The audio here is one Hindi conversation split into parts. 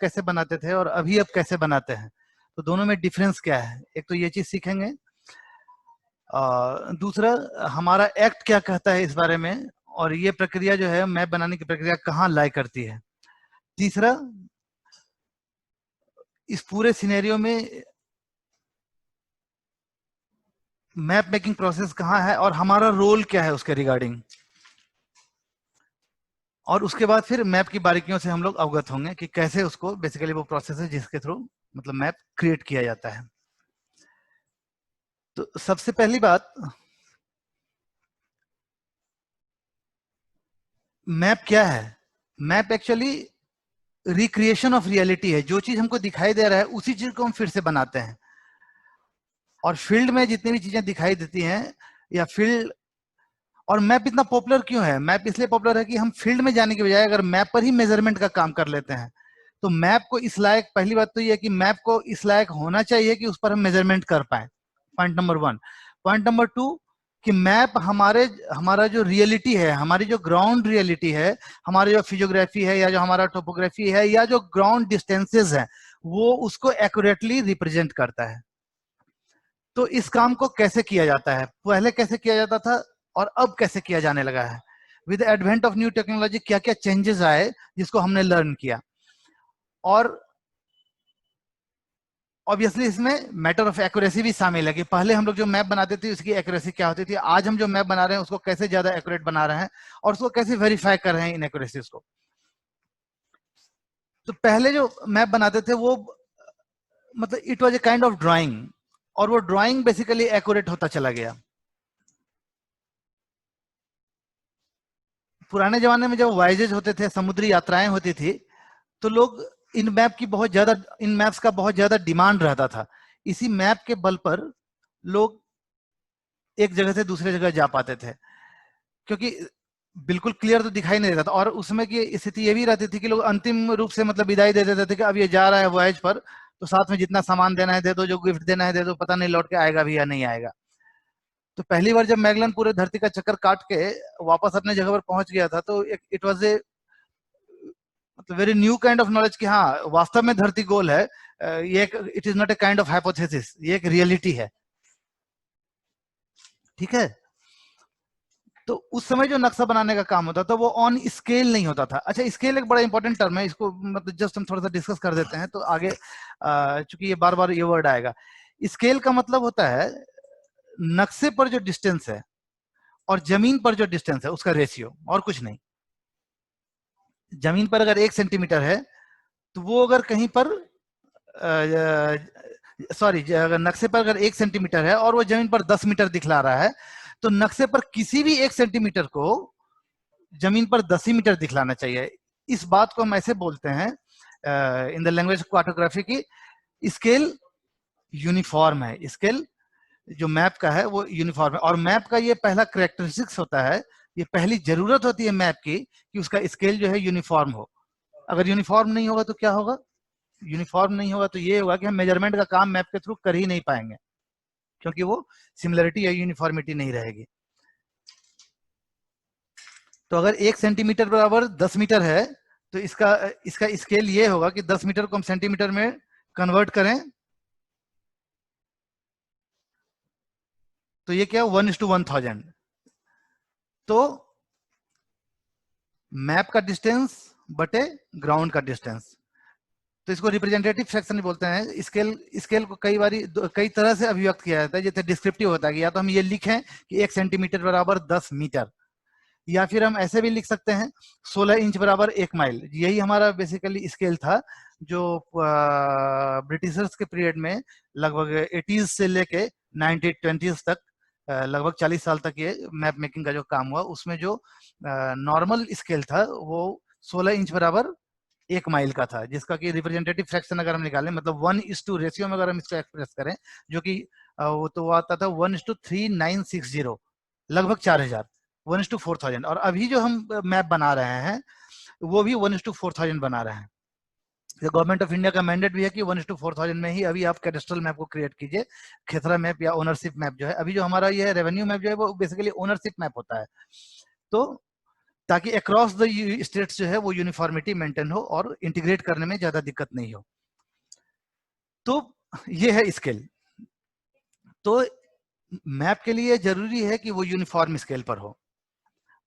कैसे बनाते थे और अभी अब कैसे बनाते हैं, तो दोनों में डिफरेंस क्या है, एक तो ये चीज सीखेंगे। दूसरा, हमारा एक्ट क्या कहता है इस बारे में, और ये प्रक्रिया जो है मैप बनाने की प्रक्रिया कहाँ लाई करती है। तीसरा, इस पूरे सिनेरियो में मैप मेकिंग प्रोसेस कहाँ है और हमारा रोल क्या है उसके रिगार्डिंग। और उसके बाद फिर मैप की बारीकियों से हम लोग अवगत होंगे कि कैसे उसको बेसिकली वो प्रोसेस है जिसके थ्रू मतलब मैप क्रिएट किया जाता है। तो सबसे पहली बात, मैप क्या है। Map actually recreation of reality है। जो चीज हमको दिखाई दे रहा है उसी चीज को हम फिर से बनाते हैं। और फील्ड में जितनी भी चीजें दिखाई देती हैं या फील्ड, और मैप इतना पॉपुलर क्यों है, मैप इसलिए पॉपुलर है कि हम फील्ड में जाने के बजाय अगर मैप पर ही मेजरमेंट का काम कर लेते हैं तो मैप को इस लायक, पहली बात तो ये है कि मैप को इस लायक होना चाहिए कि उस पर हम मेजरमेंट कर पाए, पॉइंट नंबर 1। पॉइंट नंबर 2 कि मैप हमारा जो रियलिटी है, हमारी जो ग्राउंड रियलिटी है, हमारी जो फिजियोग्राफी है या जो हमारा टोपोग्राफी है या जो ग्राउंड डिस्टेंसेस है, वो उसको एक्यूरेटली रिप्रेजेंट करता है। तो इस काम को कैसे किया जाता है, पहले कैसे किया जाता था और अब कैसे किया जाने लगा है, with advent of new technology क्या क्या चेंजेस आए जिसको हमने लर्न किया। और ऑब्वियसली इसमें मैटर ऑफ एक्यूरेसी भी शामिल है कि पहले हम लोग जो मैप बनाते थे उसकी एक्यूरेसी क्या होती थी, आज हम जो मैप बना रहे हैं उसको कैसे ज्यादा एक्यूरेट बना रहे हैं और उसको कैसे वेरीफाई कर रहे हैं इन एक्यूरेसीज को। तो पहले जो मैप बनाते थे वो मतलब it was a kind of drawing, और वो ड्राइंग बेसिकली एक्यूरेट होता चला गया। पुराने जमाने में जब वॉयजेज होते थे, समुद्री यात्राएं होती थी, तो लोग इन मैप्स का बहुत ज्यादा डिमांड रहता था। इसी मैप के बल पर लोग एक जगह से दूसरे जगह जा पाते थे, क्योंकि बिल्कुल क्लियर तो दिखाई नहीं देता था। और उसमें की स्थिति ये भी रहती थी कि लोग अंतिम रूप से मतलब विदाई दे देते थे कि अब ये जा रहा है वॉयज पर, तो साथ में जितना सामान देना है दे दो, जो गिफ्ट देना है दे दो, पता नहीं लौट के आएगा भी या नहीं आएगा। तो पहली बार जब मैगलन पूरे धरती का चक्कर काट के वापस अपने जगह पर पहुंच गया था, तो इट वाज ए मतलब very new kind of knowledge कि हाँ वास्तव में धरती गोल है। ये it is not a kind of hypothesis, ये एक रियलिटी है। ठीक है। तो उस समय जो नक्शा बनाने का काम होता था वो ऑन स्केल नहीं होता था। अच्छा, स्केल एक बड़ा इंपॉर्टेंट टर्म है, इसको मतलब जस्ट हम थोड़ा सा डिस्कस कर देते हैं तो आगे, चूंकि ये बार बार ये वर्ड आएगा। स्केल का मतलब होता है नक्शे पर जो डिस्टेंस है और जमीन पर जो डिस्टेंस है उसका रेशियो, और कुछ नहीं। जमीन पर अगर 1 सेंटीमीटर है तो वो अगर कहीं पर सॉरी, अगर नक्शे पर अगर 1 सेंटीमीटर है और वो जमीन पर 10 मीटर दिखला रहा है, तो नक्शे पर किसी भी 1 सेंटीमीटर को जमीन पर 10 ही मीटर दिखलाना चाहिए। इस बात को हम ऐसे बोलते हैं in the language of cartography की स्केल यूनिफॉर्म है। स्केल जो मैप का है वो यूनिफॉर्म है, और मैप का ये पहला करेक्टरिस्टिक्स होता है, ये पहली जरूरत होती है मैप की कि उसका स्केल जो है यूनिफॉर्म हो। अगर यूनिफॉर्म नहीं होगा तो क्या होगा, यूनिफॉर्म नहीं होगा तो ये होगा कि हम मेजरमेंट का काम मैप के थ्रू कर ही नहीं पाएंगे, क्योंकि वो सिमिलरिटी या यूनिफॉर्मिटी नहीं रहेगी। तो अगर 1 सेंटीमीटर बराबर 10 मीटर है तो इसका इसका स्केल ये होगा कि 10 मीटर को हम सेंटीमीटर में कन्वर्ट करें तो ये क्या 1:1000। तो मैप का डिस्टेंस बटे ग्राउंड का डिस्टेंस, तो इसको रिप्रेजेंटेटिव फ्रैक्शन बोलते हैं। स्केल स्केल को कई तरह से अभिव्यक्त किया जाता है। जैसे डिस्क्रिप्टिव होता है कि या तो हम ये लिखें कि 1 सेंटीमीटर बराबर 10 मीटर, या फिर हम ऐसे भी लिख सकते हैं 16 इंच बराबर 1 माइल। यही हमारा बेसिकली स्केल था जो ब्रिटिशर्स के पीरियड में लगभग 80s से लेके 1920s तक, लगभग 40 साल तक ये मैप मेकिंग का जो काम हुआ, उसमें जो नॉर्मल स्केल था वो 16 इंच बराबर 1 माइल का था, जिसका कि रिप्रेजेंटेटिव फ्रैक्शन अगर हम निकालें मतलब 1:2 रेशियो में अगर हम इसको एक्सप्रेस करें, जो कि वो तो आता था 1:3960, लगभग 4000, 1:4000। और अभी जो हम मैप बना रहे हैं वो भी 1:4000 बना रहे हैं। गवर्नमेंट ऑफ इंडिया का मैंडेट भी है कि 1:4000 में ही अभी आप कैडेस्ट्रल मैप को क्रिएट कीजिए। खेतरा मैप या ओनरशिप मैप जो है, अभी जो हमारा ये रेवेन्यू मैप जो है वो बेसिकली ओनरशिप मैप होता है। तो ताकि अक्रॉस द स्टेट्स जो है वो यूनिफॉर्मिटी मेंटेन हो और इंटीग्रेट करने में ज्यादा दिक्कत नहीं हो। तो ये है स्केल। तो मैप के लिए जरूरी है कि वो यूनिफॉर्म स्केल पर हो।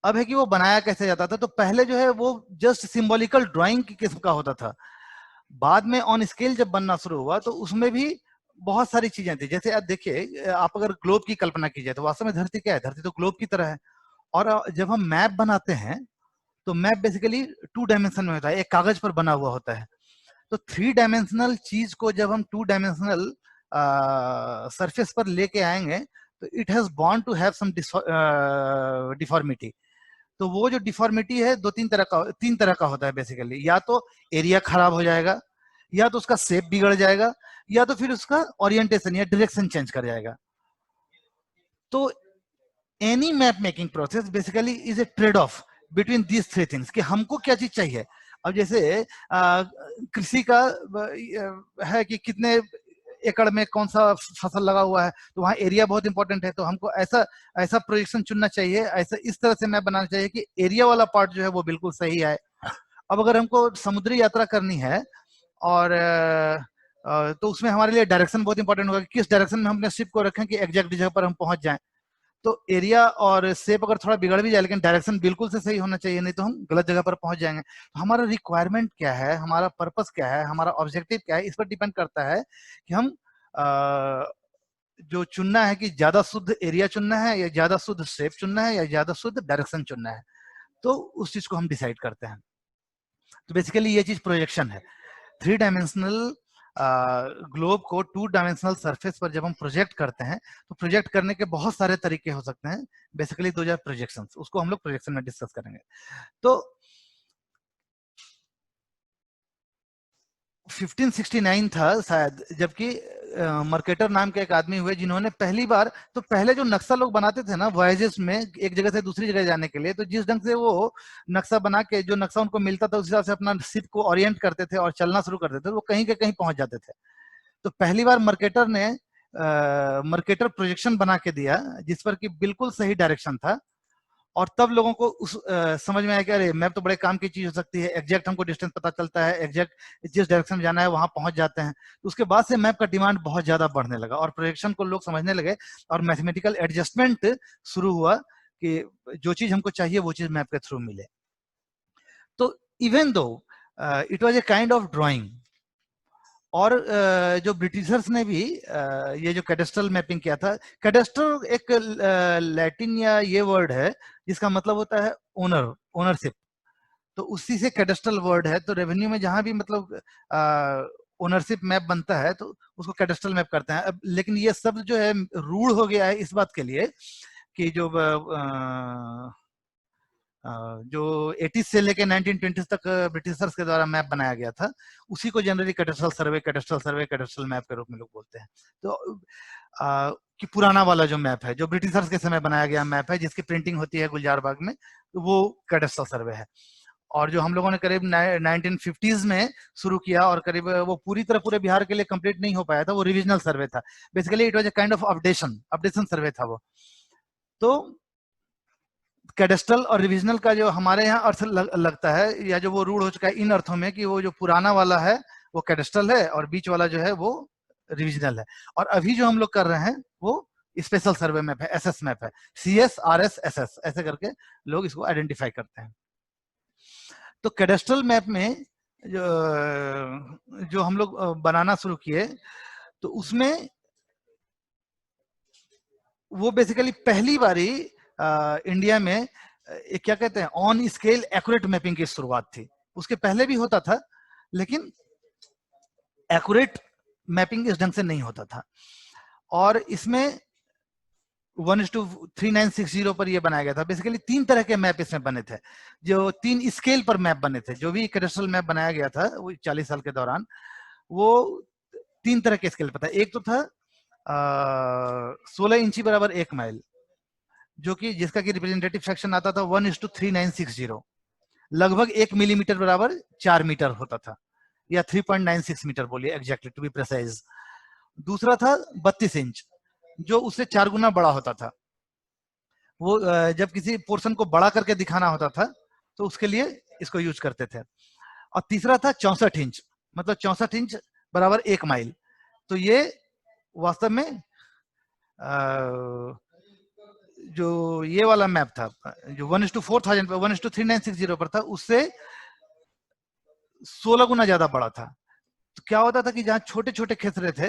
अब है कि वो बनाया कैसे जाता था, तो पहले जो है वो जस्ट सिंबॉलिकल ड्राइंग की किस्म का होता था। बाद में ऑन स्केल जब बनना शुरू हुआ तो उसमें भी बहुत सारी चीजें थी। जैसे आप देखिए, आप अगर ग्लोब की कल्पना कीजिए तो वास्तव में धरती क्या है, धरती तो ग्लोब की तरह है। और जब हम मैप बनाते हैं तो मैप बेसिकली 2 डायमेंशन में होता है, एक कागज पर बना हुआ होता है। तो 3 डायमेंशनल चीज को जब हम 2 डायमेंशनल सरफेस पर लेके आएंगे तो it has born to have some deformity. तो वो जो डिफॉर्मिटी है तीन तरह का होता है बेसिकली। या तो एरिया खराब हो जाएगा, या तो उसका शेप बिगड़ जाएगा, या तो फिर उसका ओरिएंटेशन या डायरेक्शन चेंज कर जाएगा। तो any map making process basically is a trade off between these 3 things कि हमको क्या चीज चाहिए। अब जैसे कृषि का है कि कितने एकड़ में कौन सा फसल लगा हुआ है, तो वहाँ एरिया बहुत इंपॉर्टेंट है। तो हमको ऐसा ऐसा प्रोजेक्शन चुनना चाहिए, ऐसा इस तरह से मैप बनाना चाहिए कि एरिया वाला पार्ट जो है वो बिल्कुल सही है। अब अगर हमको समुद्री यात्रा करनी है और तो उसमें हमारे लिए डायरेक्शन बहुत इंपॉर्टेंट होगा कि किस डायरेक्शन में हम अपने शिप को रखें कि एग्जैक्ट जगह पर हम पहुंच जाएं। तो एरिया और शेप अगर थोड़ा बिगड़ भी जाए लेकिन डायरेक्शन बिल्कुल से सही होना चाहिए, नहीं तो हम गलत जगह पर पहुंच जाएंगे। तो हमारा रिक्वायरमेंट क्या है, हमारा पर्पस क्या है, हमारा ऑब्जेक्टिव क्या है, इस पर डिपेंड करता है कि हम जो चुनना है कि ज्यादा शुद्ध एरिया चुनना है या ज्यादा शुद्ध शेप चुनना है या ज्यादा शुद्ध डायरेक्शन चुनना है। तो उस चीज को हम डिसाइड करते हैं। तो बेसिकली ये चीज प्रोजेक्शन है। 3 डायमेंशनल ग्लोब को 2 डायमेंशनल सरफेस पर जब हम प्रोजेक्ट करते हैं तो प्रोजेक्ट करने के बहुत सारे तरीके हो सकते हैं। बेसिकली दो प्रोजेक्शन, उसको हम लोग प्रोजेक्शन में डिस्कस करेंगे। तो 1569 था शायद, जबकि मर्केटर नाम के एक आदमी हुए जिन्होंने पहली बार, तो पहले जो नक्शा लोग बनाते थे ना वॉयजेस में एक जगह से दूसरी जगह जाने के लिए, तो जिस ढंग से वो नक्शा बना के जो नक्शा उनको मिलता था उस हिसाब से अपना शिप को ओरिएंट करते थे और चलना शुरू करते थे, वो कहीं के कहीं पहुंच जाते थे। तो पहली बार मर्केटर ने मर्केटर प्रोजेक्शन बना के दिया जिस पर कि बिल्कुल सही डायरेक्शन था। और तब लोगों को समझ में आया कि अरे मैप तो बड़े काम की चीज हो सकती है, एग्जैक्ट हमको डिस्टेंस पता चलता है, एग्जैक्ट जिस डायरेक्शन में जाना है वहां पहुंच जाते हैं। तो उसके बाद से मैप का डिमांड बहुत ज्यादा बढ़ने लगा और प्रोजेक्शन को लोग समझने लगे और मैथमेटिकल एडजस्टमेंट शुरू हुआ कि जो चीज हमको चाहिए वो चीज मैप के थ्रू मिले। तो even though it was a kind of drawing, और जो ब्रिटिशर्स ने भी ये जो कैडेस्ट्रल मैपिंग किया था, कैडेस्ट्रल एक लैटिन या ये वर्ड है जिसका मतलब होता है ओनरशिप। तो उसी से कैडेस्ट्रल वर्ड है। तो रेवेन्यू में जहां भी मतलब ओनरशिप मैप बनता है तो उसको कैडेस्ट्रल मैप करते हैं। अब लेकिन ये सब जो है रूढ़ हो गया है इस बात के लिए कि जो 80 से लेके 1920 तक ब्रिटिशर्स के द्वारा मैप बनाया गया था, उसी को जनरली कैडेस्ट्रल मैप के रूप में लोग बोलते हैं। तो कि पुराना वाला जो मैप है जो ब्रिटिशर्स के समय बनाया गया मैप है जिसकी प्रिंटिंग होती है गुलजार बाग में, तो वो कैडेस्ट्रल सर्वे है। और जो हम लोगों ने करीब 1950s में शुरू किया और करीब वो पूरी तरह पूरे बिहार के लिए कंप्लीट नहीं हो पाया था, वो रिविजनल सर्वे था। Basically it was a kind of updation survey था वो। तो कैडेस्ट्रल और रिविजनल का जो हमारे यहाँ अर्थ लगता है या जो वो रूढ़ हो चुका है इन अर्थों में कि वो जो पुराना वाला है वो कैडेस्ट्रल है और बीच वाला जो है वो रिविजनल है। और अभी जो हम लोग कर रहे हैं वो स्पेशल सर्वे मैप है, एसएस मैप है, CSRS SS ऐसे करके लोग इसको आइडेंटिफाई करते हैं। तो कैडेस्ट्रल मैप में जो हम लोग बनाना शुरू किए तो उसमें वो बेसिकली पहली बारी इंडिया में क्या कहते हैं ऑन स्केल एक्यूरेट मैपिंग की शुरुआत थी। उसके पहले भी होता था लेकिन एक्यूरेट मैपिंग इस ढंग से नहीं होता था। और इसमें 1:3960 पर यह बनाया गया था। बेसिकली 3 तरह के मैप इसमें बने थे, जो 3 स्केल पर मैप बने थे। जो भी कैडेस्ट्रल मैप बनाया गया था वो 40 साल के दौरान, वो 3 तरह के स्केल पर था। एक तो था 16 इंची बराबर 1 माइल, जो कि जिसका कि रिप्रेजेंटेटिव फ्रैक्शन आता था 1:3960, लगभग 1 मिलीमीटर बराबर 4 मीटर होता था, या 3.96 मीटर बोलिए एग्जैक्टली टू बी प्रिसाइज। दूसरा था 32 इंच, जो उससे 4 गुना बड़ा होता था। वो जब किसी पोर्शन को बड़ा करके दिखाना होता था तो उसके लिए इसको यूज करते थे। और तीसरा था 64 इंच, मतलब 64 इंच बराबर 1 माइल। तो ये वास्तव में जो ये वाला मैप था जो 1:4000 पर 1:3960 पर था, उससे 16 गुना ज्यादा बड़ा था। तो क्या होता था कि जहां छोटे छोटे खेत रहे थे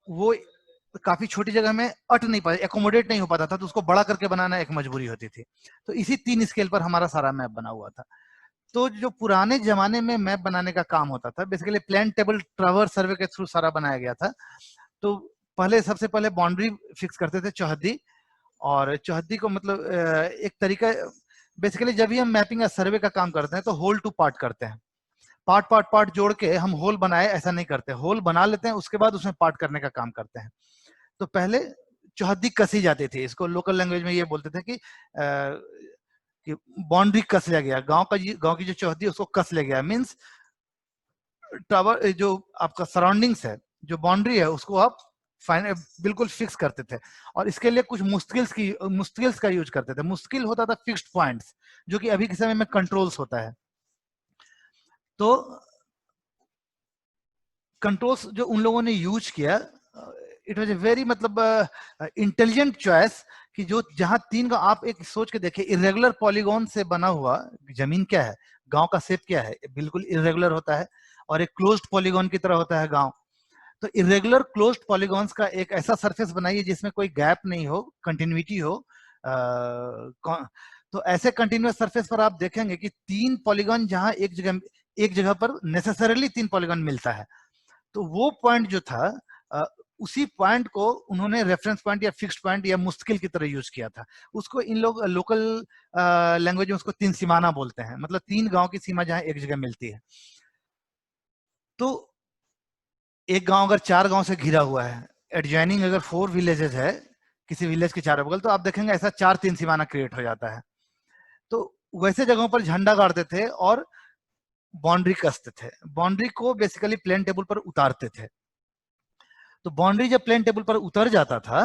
वो काफी छोटी जगह में अट नहीं पाए, एकोमोडेट नहीं हो पाता था, तो उसको बड़ा करके बनाना एक मजबूरी होती थी। तो इसी 3 स्केल पर हमारा सारा मैप बना हुआ था। तो जो पुराने जमाने में मैप बनाने का काम होता था, बेसिकली प्लान टेबल ट्रावर्स सर्वे के थ्रू सारा बनाया गया था। तो पहले सबसे पहले बाउंड्री फिक्स करते थे, चौहद्दी। और चौहद्दी को मतलब एक तरीका, बेसिकली जब भी हम मैपिंग या सर्वे का काम करते हैं तो होल टू पार्ट करते हैं। पार्ट पार्ट पार्ट जोड़ के हम होल बनाए ऐसा नहीं करते, होल बना लेते हैं, उसके बाद उसमें पार्ट करने का काम करते हैं। तो पहले चौहद्दी कसी जाती थी, इसको लोकल लैंग्वेज में ये बोलते थे कि बाउंड्री कस लिया गया, गांव की जो चौहद्दी उसको कस लिया गया। मींस टावर जो आपका सराउंडिंग्स है, जो बाउंड्री है, उसको आप बिल्कुल फिक्स करते थे। और इसके लिए कुछ मुश्किल्स का यूज करते थे। मुश्किल होता था फिक्स्ड पॉइंट्स, जो कि अभी के समय में कंट्रोल्स होता है। तो कंट्रोल्स जो उन लोगों ने यूज किया, इट वाज ए वेरी मतलब इंटेलिजेंट चॉइस, कि जो जहां 3 गांव, आप एक सोच के देखिए, इरेगुलर पॉलीगॉन से बना हुआ जमीन क्या है, गांव का शेप क्या है, बिल्कुल इरेगुलर होता है, और एक क्लोज्ड पॉलीगॉन की तरह होता है गांव। तो इरेगुलर क्लोज्ड पॉलीगॉन्स का एक ऐसा सरफेस बनाइए जिसमें कोई गैप नहीं हो, कंटिन्यूटी हो। तो ऐसे कंटिन्यूअस सरफेस पर आप देखेंगे कि 3 पॉलीगॉन जहां एक जगह पर नेसेसरली 3 पॉलीगॉन मिलता है। तो वो पॉइंट जो था, उसी पॉइंट को उन्होंने रेफरेंस पॉइंट या फिक्स्ड पॉइंट या मुश्किल की तरह यूज किया था। उसको इन लोग लोकल लैंग्वेज में उसको 3 सीमाना बोलते हैं, मतलब 3 गांव की सीमा जहां एक जगह मिलती है। तो एक गांव अगर 4 गांव से घिरा हुआ है, एडजॉइनिंग अगर 4 विलेजेस है, किसी विलेज के चारों बगल, तो आप देखेंगे ऐसा 4-3 सीमाना क्रिएट हो जाता है। तो वैसे जगहों पर झंडा गाड़ते थे और बाउंड्री कसते थे। बाउंड्री को बेसिकली प्लेन टेबल पर उतारते थे। तो बाउंड्री जब प्लेन टेबल पर उतर जाता था,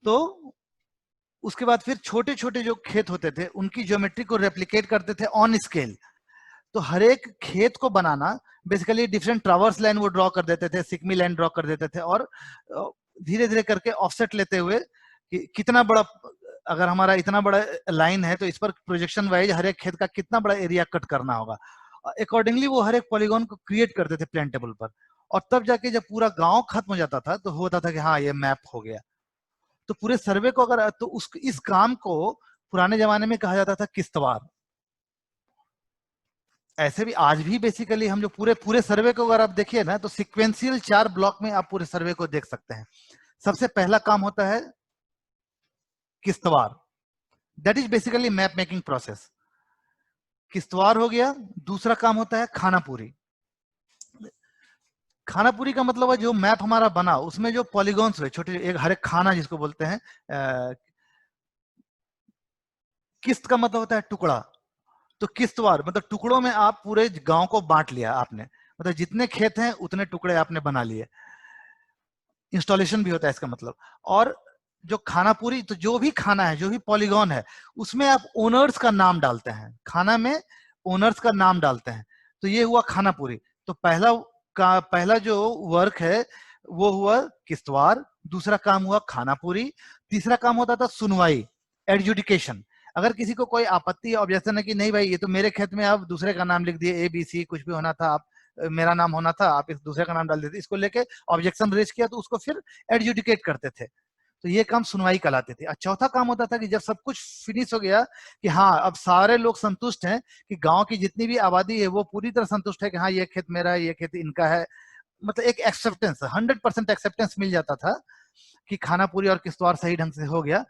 तो उसके बाद फिर छोटे छोटे जो खेत होते थे उनकी ज्योमेट्री को रेप्लिकेट करते थे ऑन स्केल। तो हर एक खेत को बनाना, बेसिकली डिफरेंट ट्रावर्स लाइन वो ड्रॉ कर देते थे, सिकमी लाइन ड्रॉ कर देते थे, और धीरे धीरे करके ऑफसेट लेते हुए कि कितना बड़ा, अगर हमारा इतना बड़ा लाइन है तो इस पर प्रोजेक्शन वाइज हर एक खेत का कितना बड़ा एरिया कट करना होगा। अकॉर्डिंगली वो हर एक पॉलीगॉन को क्रिएट करते थे प्लान टेबल पर। और तब जाके जब पूरा गांव खत्म हो जाता था तो होता था कि हाँ ये मैप हो गया। तो पूरे सर्वे को अगर तो इस काम को पुराने जमाने में कहा जाता था किस्तवार। ऐसे भी आज भी बेसिकली हम जो पूरे पूरे सर्वे को अगर आप देखिए ना, तो सिक्वेंशियल 4 ब्लॉक में आप पूरे सर्वे को देख सकते हैं। सबसे पहला काम होता है किस्तवार, that is basically map making process. किस्तवार हो गया। दूसरा काम होता है खानापुरी। खानापुरी का मतलब है जो मैप हमारा बना उसमें जो पॉलीगॉन्स हुए छोटे, एक हर एक खाना जिसको बोलते हैं, किस्त का मतलब होता है टुकड़ा। तो किस्तवार मतलब टुकड़ों में आप पूरे गांव को बांट लिया आपने, मतलब जितने खेत हैं उतने टुकड़े आपने बना लिए। इंस्टॉलेशन भी होता है इसका मतलब। और जो खाना पूरी, तो जो भी खाना है, जो भी पॉलीगॉन है, उसमें आप ओनर्स का नाम डालते हैं, खाना में ओनर्स का नाम डालते हैं। तो ये हुआ खाना पूरी। तो पहला जो वर्क है वो हुआ किस्तवार, दूसरा काम हुआ खाना पूरी, तीसरा काम होता था सुनवाई, एडजुडिकेशन। अगर किसी को कोई आपत्ति ऑब्जेक्शन है कि नहीं भाई ये तो मेरे खेत में आप दूसरे का नाम लिख दिए, ABC कुछ भी होना था, आप मेरा नाम होना था, आप इस दूसरे का नाम डाल देते, इसको लेके ऑब्जेक्शन रेज किया तो उसको फिर एडजुडिकेट करते थे। तो ये काम सुनवाई कहलाते थे। चौथा काम होता था कि जब सब कुछ फिनिश हो गया कि हाँ अब सारे लोग संतुष्ट हैं, कि गांव की जितनी भी आबादी है वो पूरी तरह संतुष्ट है कि हाँ ये खेत मेरा है, ये खेत इनका है, मतलब एक एक्सेप्टेंस, 100% एक्सेप्टेंस मिल जाता था कि खाना पूरी और किस्तवार सही ढंग से हो गया।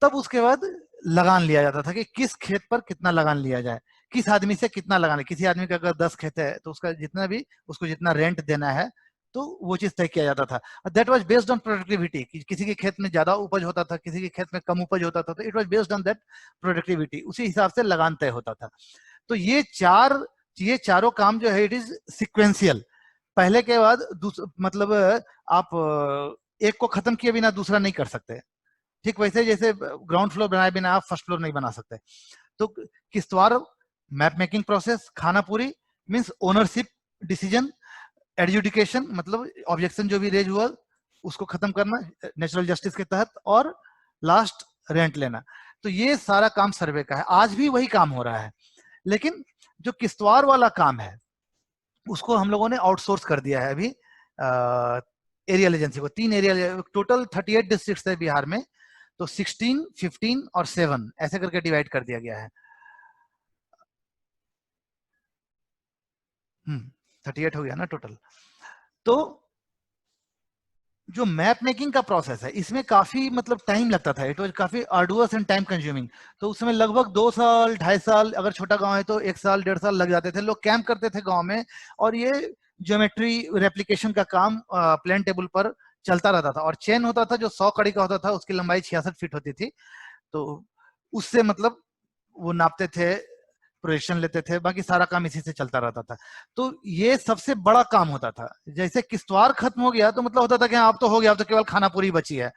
तब उसके बाद लगान लिया जाता था कि किस खेत पर कितना लगान लिया जाए, किस आदमी से कितना लगाना है। किसी आदमी का अगर 10 खेत है तो उसका जितना भी, उसको जितना रेंट देना है, तो वो चीज तय किया जाता था। That was based on productivity, कि किसी के खेत में ज्यादा उपज होता था, किसी के खेत में कम उपज होता था, तो it was based on that productivity, उसी हिसाब से लगान तय होता था। तो ये चारों काम जो है इट इज सिक्वेंशियल, पहले के बाद मतलब आप एक को खत्म किए बिना दूसरा नहीं कर सकते। ठीक वैसे जैसे ग्राउंड फ्लोर बनाए बिना आप फर्स्ट फ्लोर नहीं बना सकते। तो Kishtwar map making process, Khanapuri means ownership decision, adjudication मतलब ऑब्जेक्शन जो भी रेज हुआ उसको खत्म करना नेचुरल जस्टिस के तहत, और लास्ट रेंट लेना। तो ये सारा काम सर्वे का है, आज भी वही काम हो रहा है। लेकिन जो किश्तवाड़ वाला काम है उसको हम लोगों ने आउटसोर्स कर दिया है अभी एरियल एजेंसी को। 3 एरियल, टोटल 38 डिस्ट्रिक्ट है बिहार में, तो 16, 15 और 7 ऐसे करके डिवाइड कर दिया गया है। 38 हो गया ना टोटल। तो जो मैप मेकिंग का प्रोसेस है इसमें काफी मतलब टाइम लगता था, इट वाज काफी आर्डुअस एंड टाइम कंज्यूमिंग। तो उसमें लगभग 2 साल 2.5 साल, अगर छोटा गांव है तो 1 साल 1.5 साल लग जाते थे। लोग कैंप करते थे गांव में, और ये ज्योमेट्री रेप्लिकेशन का काम प्लेन टेबल पर चलता रहता था। और चेन होता था जो 100 कड़ी का होता था, उसकी लंबाई 66 फीट होती थी। तो उससे मतलब वो नापते थे, प्रोजेक्शन लेते थे, बाकी सारा काम इसी से चलता रहता था। तो ये सबसे बड़ा काम होता था। जैसे किश्तवाड़ खत्म हो गया तो मतलब होता था कि अब तो हो गया, अब तो केवल खानापुरी बची है।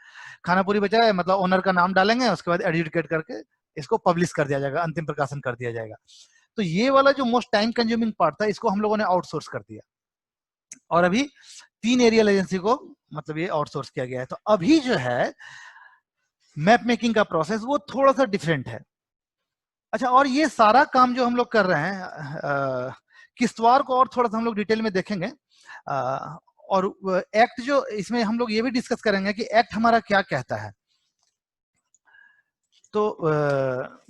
खानापुरी बचा है मतलब ओनर का नाम डालेंगे, उसके बाद एडजुडिकेट करके इसको पब्लिश कर दिया जाएगा, अंतिम प्रकाशन कर दिया जाएगा। तो ये वाला जो मोस्ट टाइम कंज्यूमिंग पार्ट था इसको हम लोगों ने आउटसोर्स कर दिया, और अभी 3 एरियल एजेंसी को मतलब ये आउटसोर्स किया गया है। तो अभी जो है मैप मेकिंग का प्रोसेस वो थोड़ा सा डिफरेंट है। अच्छा, और ये सारा काम जो हम लोग कर रहे हैं किश्तवाड़ को और थोड़ा सा हम लोग डिटेल में देखेंगे, और एक्ट जो इसमें हम लोग ये भी डिस्कस करेंगे कि एक्ट हमारा क्या कहता है। तो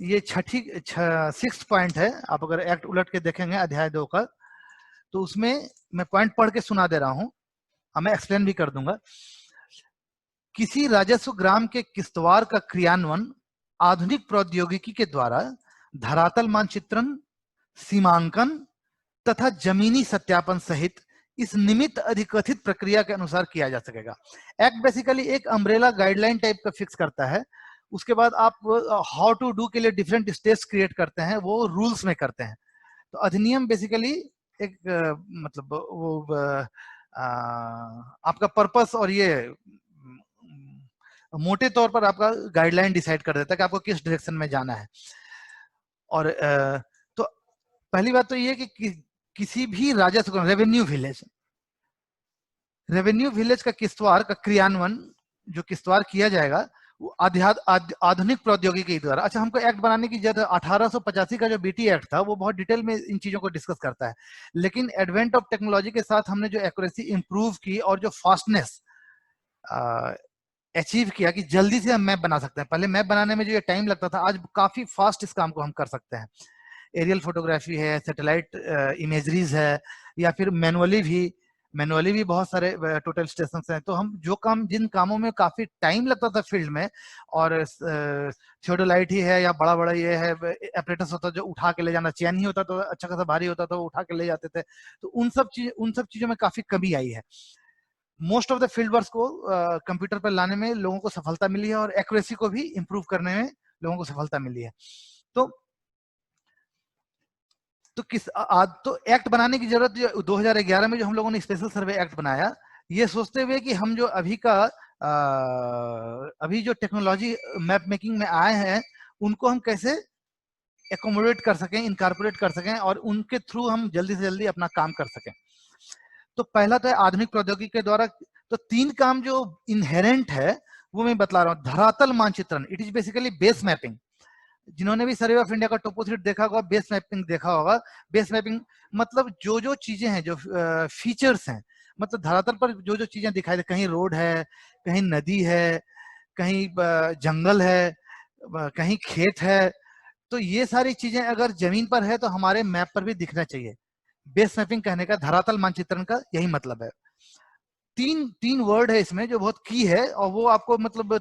ये छठी 6th पॉइंट है। आप अगर एक्ट उलट के देखेंगे अध्याय 2 का, तो उसमें मैं पॉइंट पढ़ के सुना दे रहा हूं, मैं एक्सप्लेन भी कर दूंगा। किसी राजस्व ग्राम के किश्तवाड़ का क्रियान्वयन आधुनिक प्रौद्योगिकी के द्वारा धरातल मानचित्रण, सीमांकन तथा जमीनी सत्यापन सहित इस निमित्त अधिकथित प्रक्रिया के अनुसार किया जा सकेगा। एक्ट बेसिकली एक अम्ब्रेला गाइडलाइन टाइप का फिक्स करता है। उसके बाद आप हाउ टू डू के लिए डिफरेंट स्टेप्स क्रिएट करते हैं, वो रूल्स में करते हैं। तो अधिनियम बेसिकली एक मतलब वो आपका पर्पस और ये मोटे तौर पर आपका गाइडलाइन डिसाइड कर देता है कि आपको किस डायरेक्शन में जाना है। और तो पहली बात तो ये कि किसी भी राजस्व रेवेन्यू विलेज का किश्तवाड़ का क्रियान्वयन जो किश्तवाड़ किया जाएगा वो आधुनिक प्रौद्योगिकी द्वारा। अच्छा, हमको एक्ट बनाने की जरूरत, 1885 का जो बीटी एक्ट था वो बहुत डिटेल में इन चीजों को डिस्कस करता है। लेकिन एडवेंट ऑफ टेक्नोलॉजी के साथ हमने जो एक्यूरेसी इंप्रूव की और जो फास्टनेस अचीव किया कि जल्दी से हम मैप बना सकते हैं। पहले मैप बनाने में जो ये टाइम लगता था, आज काफी फास्ट इस काम को हम कर सकते हैं। एरियल फोटोग्राफी है, सैटेलाइट इमेजरीज है, या फिर मैनुअली भी बहुत सारे टोटल स्टेशन हैं। तो हम जो काम, जिन कामों में काफी टाइम लगता था फील्ड में, और थियोडोलाइट ही है या बड़ा बड़ा ये है एपरेटस होता जो उठा के ले जाना, चैन ही होता तो अच्छा खासा भारी होता तो उठा के ले जाते थे। तो उन सब चीजों में काफी कमी आई है। Most of the field work को कंप्यूटर पर लाने में लोगों को सफलता मिली है, और एक्यूरेसी को भी इंप्रूव करने में लोगों को सफलता मिली है। तो तो एक्ट बनाने की जरूरत 2011 में जो हम लोगों ने स्पेशल सर्वे एक्ट बनाया, ये सोचते हुए कि हम जो अभी जो टेक्नोलॉजी मैप मेकिंग में आए हैं उनको हम कैसे एकोमोडेट कर सकें, इनकॉर्पोरेट कर सकें, और उनके थ्रू हम जल्दी से जल्दी अपना काम कर सकें। तो पहला तो है आधुनिक प्रौद्योगिकी के द्वारा। तो 3 काम जो इनहेरेंट है वो मैं बतला रहा हूँ। धरातल मानचित्रण, it is basically base mapping. जिन्होंने भी सर्वे ऑफ इंडिया का टोपोथ्रीट देखा होगा, बेस मैपिंग देखा होगा। बेस मैपिंग मतलब जो जो चीजें हैं, जो फीचर्स हैं, मतलब धरातल पर जो जो चीजें दिखाई दे, कहीं रोड है, कहीं नदी है, कहीं जंगल है, कहीं खेत है, तो ये सारी चीजें अगर जमीन पर है तो हमारे मैप पर भी दिखना चाहिए। बेस मैपिंग कहने का, धरातल मानचित्रण का यही मतलब है। तीन वर्ड है इसमें जो बहुत की है, और वो आपको मतलब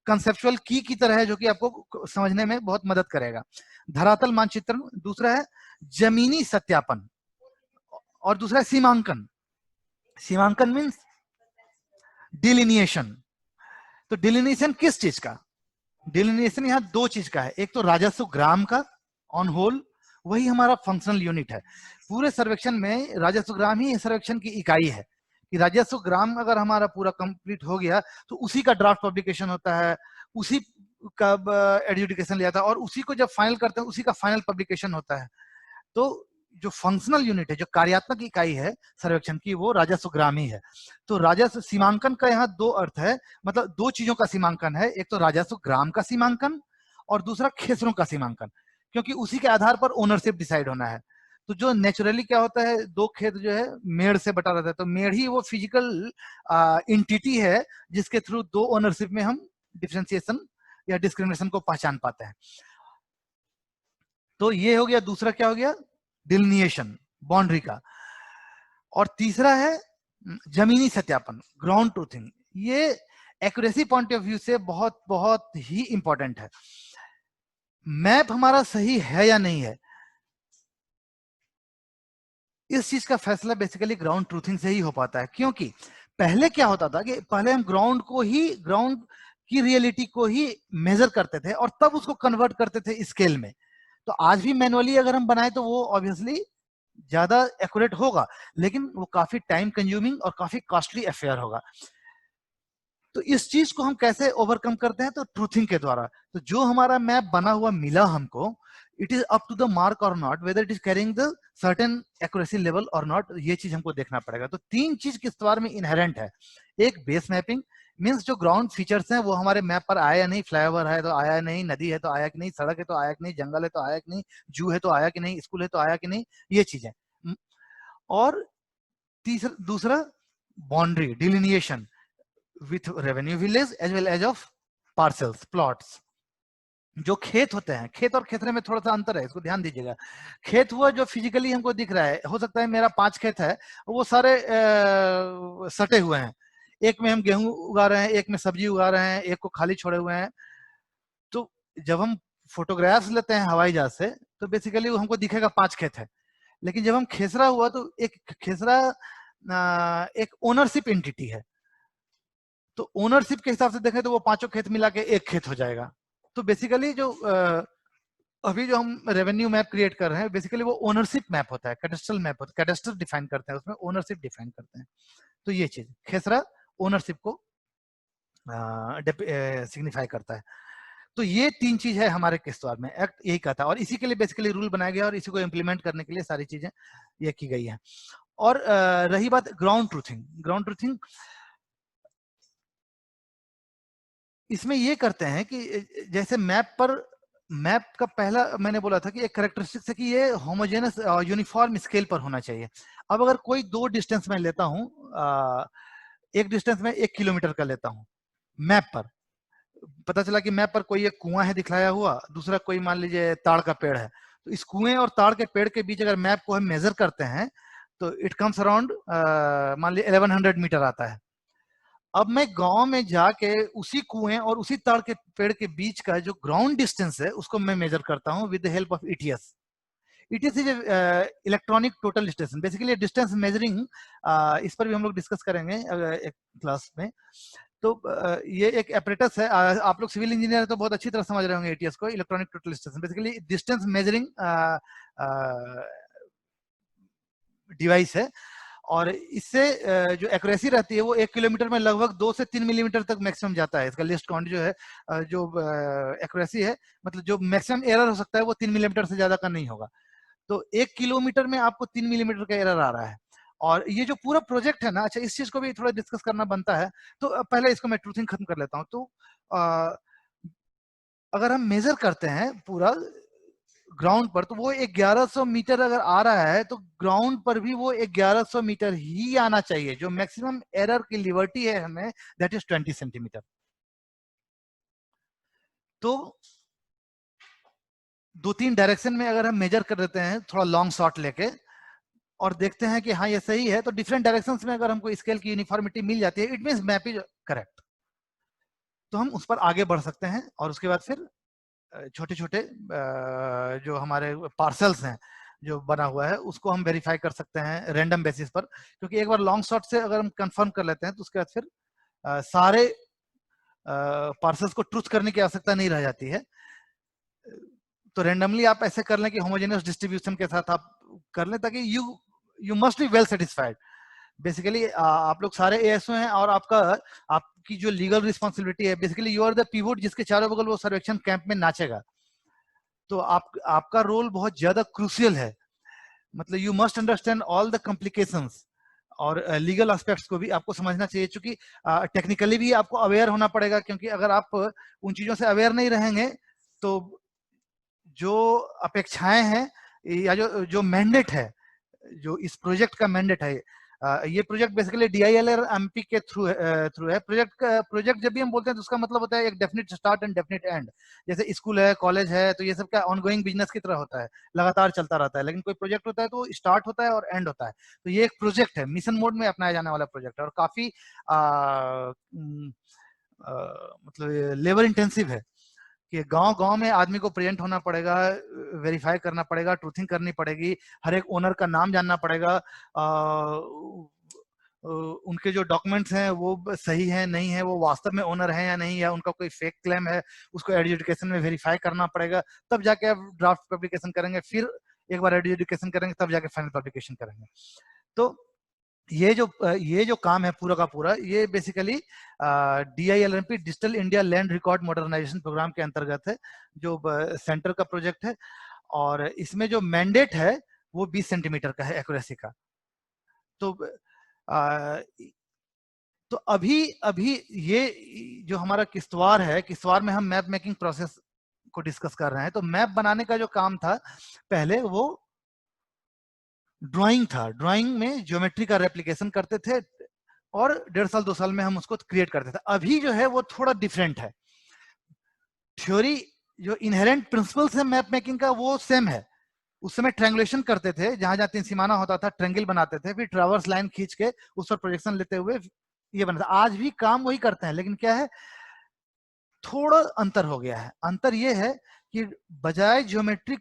कंसेप्चुअल की तरह है, जो कि आपको समझने में बहुत मदद करेगा। धरातल मानचित्रण, दूसरा है जमीनी सत्यापन, और दूसरा है सीमांकन। सीमांकन मीन्स डिलिनिएशन। तो डिलिनिएशन किस चीज का? डिलिनिएशन यहाँ 2 चीज का है। एक तो राजस्व ग्राम का ऑन होल, वही हमारा फंक्शनल यूनिट है। पूरे सर्वेक्षण में राजस्व ग्राम ही सर्वेक्षण की इकाई है। कि राजस्व ग्राम अगर हमारा पूरा कंप्लीट हो गया तो उसी का ड्राफ्ट पब्लिकेशन होता है, उसी कब एडजुडिकेशन लिया था, और उसी को जब फाइनल करते हैं उसी का फाइनल पब्लिकेशन होता है। तो जो फंक्शनल यूनिट है, जो कार्यात्मक इकाई है सर्वेक्षण की, वो राजस्व ग्राम ही है। तो राजस्व सीमांकन का यहाँ दो अर्थ है, मतलब दो चीजों का सीमांकन है, एक तो राजस्व ग्राम का सीमांकन और दूसरा खेसरों का सीमांकन, क्योंकि उसी के आधार पर ओनरशिप डिसाइड होना है। तो जो नेचुरली क्या होता है, दो खेत जो है मेड़ से बटा रहता है, तो मेड़ ही वो फिजिकल इंटिटी है जिसके थ्रू दो ओनरशिप में हम डिफरेंशिएशन या डिस्क्रिमिनेशन को पहचान पाते हैं। तो ये हो गया, दूसरा क्या हो गया, डिलिनिएशन, बाउंड्री का। और तीसरा है जमीनी सत्यापन, ग्राउंड ट्रूथिंग। ये एक्यूरेसी पॉइंट ऑफ व्यू से बहुत बहुत ही इंपॉर्टेंट है। मैप हमारा सही है या नहीं है, इस चीज का फैसला बेसिकली ग्राउंड ट्रूथिंग से ही हो पाता है। क्योंकि पहले क्या होता था कि पहले हम ग्राउंड की रियलिटी को ही मेजर करते थे और तब उसको कन्वर्ट करते थे स्केल में। तो आज भी मैनुअली अगर हम बनाए तो वो ऑब्वियसली ज्यादा एक्यूरेट होगा, लेकिन वो काफी टाइम कंज्यूमिंग और काफी कॉस्टली अफेयर होगा। तो इस चीज को हम कैसे ओवरकम करते हैं, तो ट्रूथिंग के द्वारा। तो जो हमारा मैप बना हुआ मिला हमको, it is up to the mark or not, whether it is carrying the certain accuracy level or not, ये चीज हमको देखना पड़ेगा। तो तीन चीज किस द्वार में इनहेरेंट है। एक बेस मैपिंग, मीन्स जो ग्राउंड फीचर्स हैं वो हमारे मैप पर आया या नहीं, फ्लाईओवर है तो आया नहीं, नदी है तो आया कि नहीं, सड़क है तो आया कि नहीं, जंगल है तो आया कि नहीं, जू है तो आया कि नहीं, स्कूल है तो आया कि नहीं, ये चीजें। और तीसरा दूसरा boundary delineation with revenue village as well as of parcels plots. जो खेत होते हैं, खेत और खेतरे में थोड़ा सा अंतर है, इसको ध्यान दीजिएगा। खेत हुआ जो फिजिकली हमको दिख रहा है, हो सकता है मेरा 5 खेत है, वो सारे सटे हुए हैं, एक में हम गेहूं उगा रहे हैं, एक में सब्जी उगा रहे हैं, एक को खाली छोड़े हुए हैं। तो जब हम फोटोग्राफ्स लेते हैं हवाई जहाज से, तो बेसिकली वो हमको दिखेगा 5 खेत है। लेकिन जब हम खेसरा हुआ तो एक खेसरा एक ओनरशिप एंटिटी है, तो ओनरशिप के हिसाब से देखें तो वो पांचों खेत मिला के एक खेत हो जाएगा। तो बेसिकली जो अभी जो हम रेवेन्यू मैप क्रिएट कर रहे हैं, बेसिकली वो ओनरशिप मैप होता है, कैडेस्ट्रल मैप होता है, कैडेस्टर डिफाइन करते हैं, उसमें ओनरशिप डिफाइन करते हैं। तो ये चीज खेसरा ओनरशिप को सिग्निफाई करता है। तो ये तीन चीज है हमारे किश्तवाड़ में, एक्ट यही कहता है, और इसी के लिए बेसिकली रूल बनाया गया और इसी को इम्प्लीमेंट करने के लिए सारी चीजें ये की गई है। और रही बात ग्राउंड ट्रूथिंग, ग्राउंड ट्रूथिंग इसमें ये करते हैं कि जैसे मैप का पहला मैंने बोला था कि एक कैरेक्टरिस्टिक्स है कि ये होमोजेनस यूनिफॉर्म स्केल पर होना चाहिए। अब अगर कोई दो डिस्टेंस मैं लेता हूं, एक डिस्टेंस में 1 किलोमीटर का लेता हूं मैप पर, पता चला कि मैप पर कोई एक कुआं है दिखलाया हुआ, दूसरा कोई मान लीजिए ताड़ का पेड़ है, तो इस कुएं और ताड़ के पेड़ के बीच अगर मैप को हम मेजर करते हैं तो इट कम्स अराउंड मान लीजिए 1100 मीटर आता है। अब मैं गांव में जाके उसी कुएं और उसी ताड़ के पेड़ के बीच का जो ग्राउंड डिस्टेंस है उसको मैं मेजर करता हूं with the help of ETS. ETS is electronic total distance, basically distance measuring, इस पर भी हम लोग डिस्कस करेंगे एक क्लास में। तो ये एक एपरेटस है, आप लोग सिविल इंजीनियर तो बहुत अच्छी तरह समझ रहे होंगे ईटीएस को, electronic total distance, basically distance measuring device है। और इससे जो एक्यूरेसी रहती है वो 1 किलोमीटर में लगभग 2 से 3 मिलीमीटर तक मैक्सिमम जाता है। इसका लिस्ट काउंट जो है, जो एक्यूरेसी है, मतलब जो मैक्सिमम एरर हो सकता है वो 3 मिलीमीटर से ज्यादा का नहीं होगा। तो 1 किलोमीटर में आपको 3 मिलीमीटर का एरर आ रहा है। और ये जो पूरा प्रोजेक्ट है ना, अच्छा इस चीज को भी थोड़ा डिस्कस करना बनता है। तो पहले इसको मैं ट्रूथिंग खत्म कर लेता हूँ। तो अगर हम मेजर करते हैं पूरा ग्राउंड पर, तो वो 1100 मीटर अगर आ रहा है तो ग्राउंड पर भी वो 1100 मीटर ही आना चाहिए। जो मैक्सिमम एरर की लिबर्टी है हमें, दैट इज 20 सेंटीमीटर। तो 2-3 डायरेक्शन में अगर हम मेजर कर देते हैं थोड़ा लॉन्ग शॉट लेके और देखते हैं कि हाँ ये सही है, तो डिफरेंट डायरेक्शंस में अगर हमको स्केल की यूनिफॉर्मिटी मिल जाती है, it means map is correct. तो हम उस पर आगे बढ़ सकते हैं और उसके बाद फिर छोटे छोटे जो हमारे पार्सल्स हैं जो बना हुआ है उसको हम वेरीफाई कर सकते हैं रैंडम बेसिस पर। क्योंकि एक बार लॉन्ग शॉट से अगर हम कंफर्म कर लेते हैं तो उसके बाद फिर सारे पार्सल्स को ट्रूथ करने की आवश्यकता नहीं रह जाती है। तो रैंडमली आप ऐसे कर लें कि होमोजेनियस डिस्ट्रीब्यूशन के साथ आप कर लें, ताकि you must be well satisfied. Basically आप लोग सारे एएसओ हैं और आपकी जो लीगल रिस्पॉन्सिबिलिटी है, basically you are the pivot जिसके चारों बगल वो सर्वेक्षण कैंप में नाचेगा। तो आपका रोल बहुत ज्यादा क्रूशियल है। मतलब you must understand all the complications और लीगल एस्पेक्ट्स को भी आपको समझना चाहिए, क्योंकि टेक्निकली भी आपको अवेयर होना पड़ेगा, क्योंकि अगर आप उन चीजों से अवेयर नहीं रहेंगे तो जो अपेक्षाएं हैं या जो जो मैंडेट है, जो इस प्रोजेक्ट का मैंडेट है, ये प्रोजेक्ट बेसिकली DILRMP के थ्रू है। प्रोजेक्ट जब भी हम बोलते हैं तो उसका मतलब होता है एक definite start and definite and. जैसे स्कूल है, कॉलेज है, तो ये सब क्या ऑनगोइंग बिजनेस की तरह होता है, लगातार चलता रहता है। लेकिन कोई प्रोजेक्ट होता है तो स्टार्ट होता है और एंड होता है। तो ये एक प्रोजेक्ट है, मिशन मोड में अपनाया जाने वाला प्रोजेक्ट है, और काफी मतलब लेबर इंटेंसिव है कि गांव गांव में आदमी को प्रेजेंट होना पड़ेगा, वेरीफाई करना पड़ेगा, ट्रूथिंग करनी पड़ेगी, हर एक ओनर का नाम जानना पड़ेगा, उनके जो डॉक्यूमेंट्स हैं वो सही है नहीं है, वो वास्तव में ओनर है या नहीं, या उनका कोई फेक क्लेम है, उसको एडजुडिकेशन में वेरीफाई करना पड़ेगा, तब जाके आप ड्राफ्ट पब्लिकेशन करेंगे, फिर एक बार एडजुडिकेशन करेंगे, तब जाके फाइनल पब्लिकेशन करेंगे। तो ये जो काम है पूरा का पूरा, ये basically DILRMP digital India land record modernisation programme के अंतर्गत है, जो सेंटर का प्रोजेक्ट है। और इसमें जो मैंडेट है वो 20 सेंटीमीटर का है एक्यूरेसी का। तो तो अभी अभी ये जो हमारा किश्तवाड़ है, किश्तवाड़ में हम मैप मेकिंग प्रोसेस को डिस्कस कर रहे हैं। तो मैप बनाने का जो काम था पहले, वो ड्राइंग था। ड्राइंग में ज्योमेट्री का रेप्लिकेशन करते थे और 1.5 साल 2 साल में हम उसको क्रिएट करते थे। अभी जो है वो थोड़ा डिफरेंट है। थ्योरी जो इनहेरेंट प्रिंसिपल्स है मैप मेकिंग का वो सेम है। उस समय ट्रैंगुलेशन करते थे, जहां जहां 3 सीमाना होता था ट्रेंगल बनाते थे, फिर ट्रावर्स लाइन खींच के उस पर प्रोजेक्शन लेते हुए ये बनता। आज भी काम वही करते हैं, लेकिन क्या है, थोड़ा अंतर हो गया है। अंतर ये है कि बजाय ज्योमेट्री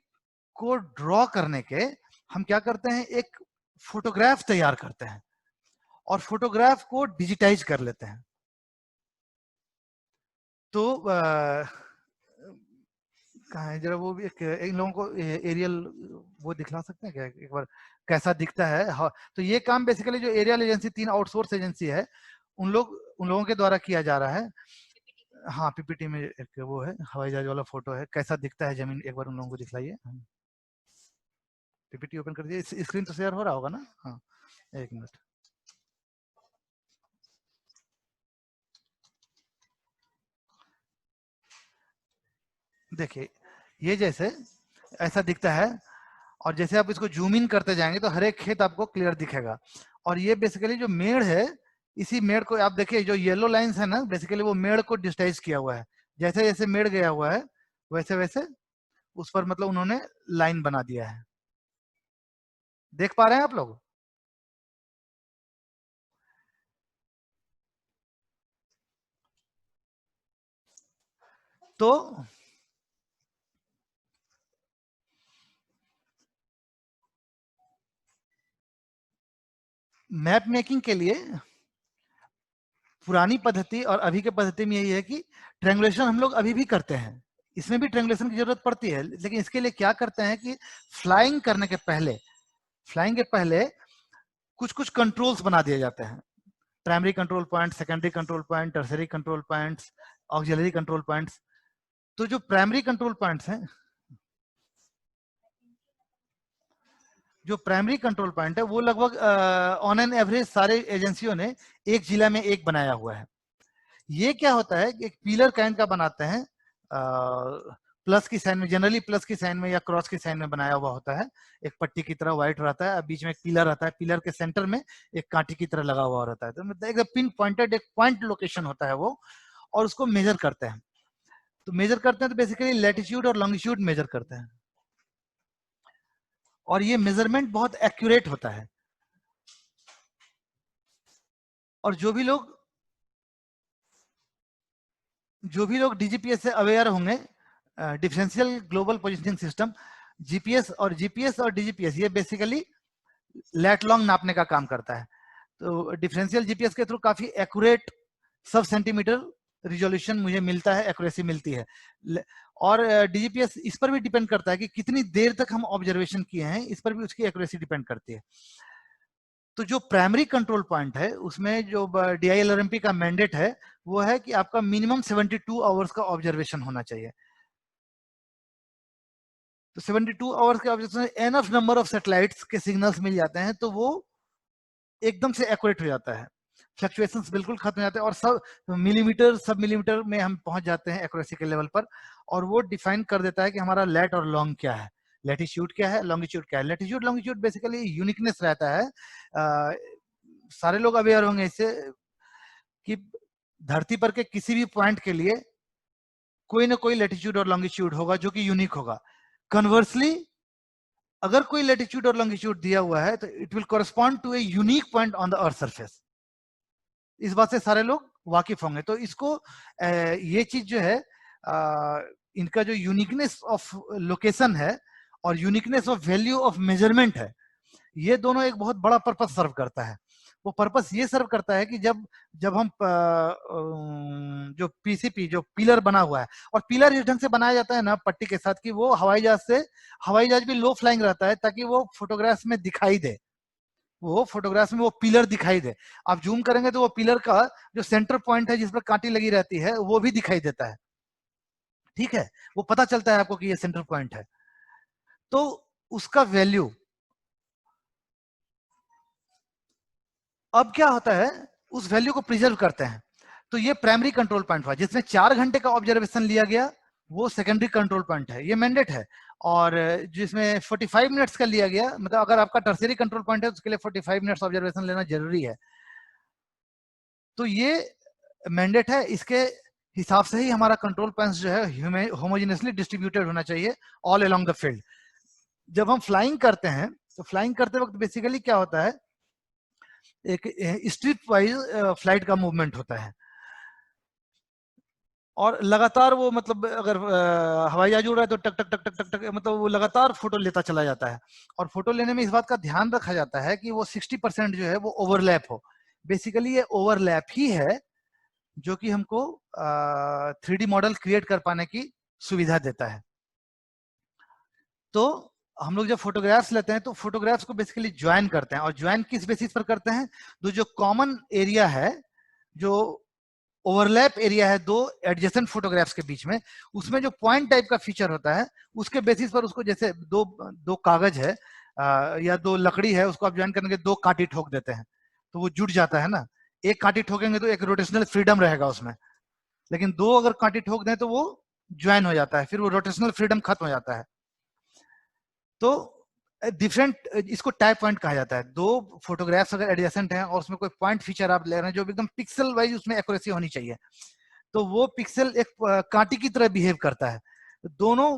को ड्रॉ करने के हम क्या करते हैं, एक फोटोग्राफ तैयार करते हैं और फोटोग्राफ को डिजिटाइज कर लेते हैं। तो कहाँ है जरा वो भी इन लोगों को एरियल वो दिखला सकते हैं क्या एक बार, कैसा दिखता है? हाँ, तो ये काम बेसिकली जो एरियल एजेंसी 3 आउटसोर्स एजेंसी है, उन लोगों के द्वारा किया जा रहा है। हाँ, PPT में एक वो है, हवाई जहाज वाला फोटो है, कैसा दिखता है जमीन, एक बार उन लोगों को दिखलाइए। PPT ओपन कर दीजिए, स्क्रीन तो शेयर हो रहा होगा ना? हाँ, एक मिनट। देखिए, ये जैसे ऐसा दिखता है, और जैसे आप इसको जूम इन करते जाएंगे तो हर एक खेत आपको क्लियर दिखेगा। और ये बेसिकली जो मेड़ है, इसी मेड़ को आप देखिए, जो येलो लाइंस है ना, बेसिकली वो मेड़ को डिजिटाइज किया हुआ है। जैसे जैसे मेड़ गया हुआ है वैसे वैसे उस पर मतलब उन्होंने लाइन बना दिया है। देख पा रहे हैं आप लोग? तो मैप मेकिंग के लिए पुरानी पद्धति और अभी के पद्धति में यही है कि ट्रेंगुलेशन हम लोग अभी भी करते हैं, इसमें भी ट्रेंगुलेशन की जरूरत पड़ती है। लेकिन इसके लिए क्या करते हैं कि फ्लाइंग करने के पहले, फ्लाइंग के पहले कुछ कुछ कंट्रोल्स बना दिए जाते हैं। Primary control point, secondary control point, tertiary control points, auxiliary control points. तो जो प्राइमरी कंट्रोल पॉइंट्स हैं, जो प्राइमरी कंट्रोल पॉइंट है वो लगभग ऑन एन एवरेज सारे एजेंसियों ने एक जिला में एक बनाया हुआ है। ये क्या होता है कि एक पिलर काइंड का बनाते हैं, प्लस की साइन में, जनरली प्लस की साइन में या क्रॉस की साइन में बनाया हुआ होता है। एक पट्टी की तरह व्हाइट रहता है, बीच में एक पिलर रहता है, पिलर के सेंटर में एक कांटे की तरह लगा हुआ रहता है। तो मतलब एक पिन पॉइंटेड एक पॉइंट लोकेशन होता है वो, और उसको मेजर करते हैं। तो मेजर करते हैं तो बेसिकली लैटिट्यूड और लॉन्गिट्यूड मेजर करते हैं, और ये मेजरमेंट बहुत एक्यूरेट होता है। और जो भी लोग DGPS से अवेयर होंगे, differential global positioning system, GPS और DGPS ये बेसिकली लेट लॉन्ग नापने का काम करता है। तो डिफरेंशियल जीपीएस के थ्रू काफी एक्यूरेट सब सेंटीमीटर रिजोल्यूशन मुझे मिलता है, एक्यूरेसी मिलती है। और DGPS इस पर भी डिपेंड करता है कि कितनी देर तक हम ऑब्जर्वेशन किए हैं, इस पर भी उसकी एक्यूरेसी डिपेंड करती है। तो जो प्राइमरी कंट्रोल पॉइंट है उसमें जो DILRMP का मैंडेट है वो है कि आपका मिनिमम 72 आवर्स का ऑब्जर्वेशन होना चाहिए। तो 72 आवर्स के observation enough number of satellites के सिग्नल्स मिल जाते हैं तो वो एकदम से एक्यूरेट हो जाता है, फ्लक्चुएशंस बिल्कुल खत्म हो जाते हैं और सब मिलीमीटर सब मिलीमीटर में हम पहुंच जाते हैं एक्यूरेसी के लेवल पर। और वो डिफाइन कर देता है कि हमारा लेट और लॉन्ग क्या है, लैटिट्यूड क्या है, लॉन्गिट्यूड क्या है। लैटिट्यूड लॉन्गिट्यूड बेसिकली यूनिकनेस रहता है। सारे लोग अवेयर होंगे इससे कि धरती पर के किसी भी पॉइंट के लिए कोई ना कोई लैटिट्यूड और लॉन्गिट्यूड होगा जो कि यूनिक होगा। कन्वर्सली अगर कोई लैटिट्यूड और लॉन्गिट्यूड दिया हुआ है तो it will correspond to a unique point on the earth surface. इस बात से सारे लोग वाकिफ होंगे। तो इसको ये चीज जो है इनका जो यूनिकनेस ऑफ लोकेशन है और uniqueness of value of measurement है, ये दोनों एक बहुत बड़ा पर्पस सर्व करता है। वो पर्पस ये सर्व करता है कि जब जब हम जो पीसीपी जो पिलर बना हुआ है, और पिलर इस ढंग से बनाया जाता है ना पट्टी के साथ कि वो हवाई जहाज भी लो फ्लाइंग रहता है ताकि वो फोटोग्राफ्स में दिखाई दे, वो फोटोग्राफ्स में वो पिलर दिखाई दे। आप जूम करेंगे तो वो पिलर का जो सेंटर पॉइंट है जिस पर कांटी लगी रहती है वो भी दिखाई देता है। ठीक है, वो पता चलता है आपको कि ये सेंटर पॉइंट है। तो उसका वैल्यू अब क्या होता है, उस वैल्यू को प्रिजर्व करते हैं। तो ये प्राइमरी कंट्रोल पॉइंट हुआ जिसमें 4 घंटे का ऑब्जर्वेशन लिया गया, वो सेकेंडरी कंट्रोल पॉइंट है, ये मैंडेट है। और जिसमें 45 मिनट्स का लिया गया, मतलब अगर आपका टर्सरी कंट्रोल पॉइंट है तो उसके लिए 45 मिनट्स ऑब्जर्वेशन लेना जरूरी है। तो ये मैंडेट है, इसके हिसाब से ही हमारा कंट्रोल पॉइंट्स जो है होमोजेनियसली डिस्ट्रीब्यूटेड होना चाहिए ऑल अलोंग द फील्ड। जब हम फ्लाइंग करते हैं तो फ्लाइंग करते वक्त बेसिकली क्या होता है, एक स्ट्रिप वाइज फ्लाइट का मूवमेंट होता है और लगातार वो मतलब अगर हवाई जहाज उड़ रहा है तो टक टक टक टक टक टक मतलब वो लगातार फोटो लेता चला जाता है। और फोटो लेने में इस बात का ध्यान रखा जाता है कि वो 60% जो है वो ओवरलैप हो। बेसिकली ये ओवरलैप ही है जो कि हमको 3D मॉडल क्रिएट कर पाने की सुविधा देता है। तो हम लोग जब फोटोग्राफ्स लेते हैं तो फोटोग्राफ्स को बेसिकली ज्वाइन करते हैं, और ज्वाइन किस बेसिस पर करते हैं, तो जो कॉमन एरिया है, जो ओवरलैप एरिया है दो एडजेसेंट फोटोग्राफ्स के बीच में, उसमें जो पॉइंट टाइप का फीचर होता है उसके बेसिस पर उसको, जैसे दो कागज है या दो लकड़ी है, उसको आप ज्वाइन करने के दो कांटी ठोक देते हैं तो वो जुड़ जाता है ना। एक कांटी ठोकेंगे तो एक रोटेशनल फ्रीडम रहेगा उसमें, लेकिन दो अगर कांटी ठोक दें तो वो ज्वाइन हो जाता है, फिर वो रोटेशनल फ्रीडम खत्म हो जाता है। तो डिफरेंट, इसको टाइप पॉइंट कहा जाता है। दो फोटोग्राफ्स अगर एडजेसेंट हैं और उसमें कोई पॉइंट फीचर आप ले रहे हैं जो एकदम पिक्सल वाइज उसमें एक्यूरेसी होनी चाहिए, तो वो पिक्सल एक कांटी की तरह बिहेव करता है। दोनों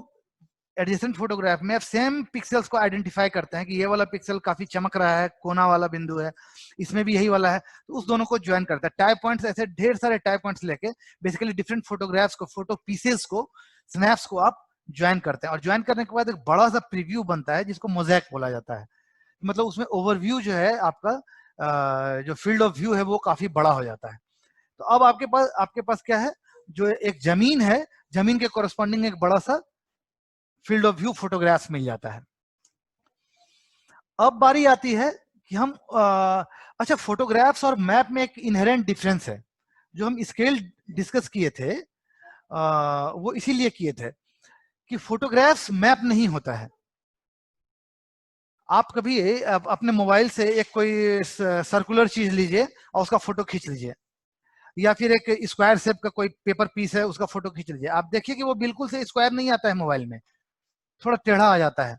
एडजेसेंट फोटोग्राफ में आप सेम पिक्सल्स को आइडेंटिफाई करते हैं कि ये वाला पिक्सल काफी चमक रहा है, कोना वाला बिंदु है, इसमें भी यही वाला है, तो उस दोनों को ज्वाइन करता है। टाइप पॉइंट्स ऐसे ढेर सारे टाइप पॉइंट्स लेके बेसिकली डिफरेंट फोटोग्राफ्स को, फोटो पीसेस को, स्नैप्स को आप ज्वाइन करते हैं। और ज्वाइन करने के बाद एक बड़ा सा प्रीव्यू बनता है जिसको मोज़ेक बोला जाता है। मतलब उसमें ओवरव्यू जो है आपका जो फील्ड ऑफ व्यू है वो काफी बड़ा हो जाता है। तो अब आपके पास क्या है, जो एक जमीन है, जमीन के कोरस्पॉन्डिंग एक बड़ा सा फील्ड ऑफ व्यू फोटोग्राफ्स मिल जाता है। अब बारी आती है कि हम अच्छा, फोटोग्राफ्स और मैप में एक इनहेरेंट डिफरेंस है। जो हम स्केल डिस्कस किए थे वो इसीलिए किए थे कि फोटोग्राफ्स मैप नहीं होता है। आप कभी अपने मोबाइल से एक कोई सर्कुलर चीज लीजिए और उसका फोटो खींच लीजिए, या फिर एक स्क्वायर शेप का कोई पेपर पीस है उसका फोटो खींच लीजिए, आप देखिए कि वो बिल्कुल से स्क्वायर नहीं आता है मोबाइल में, थोड़ा टेढ़ा आ जाता है।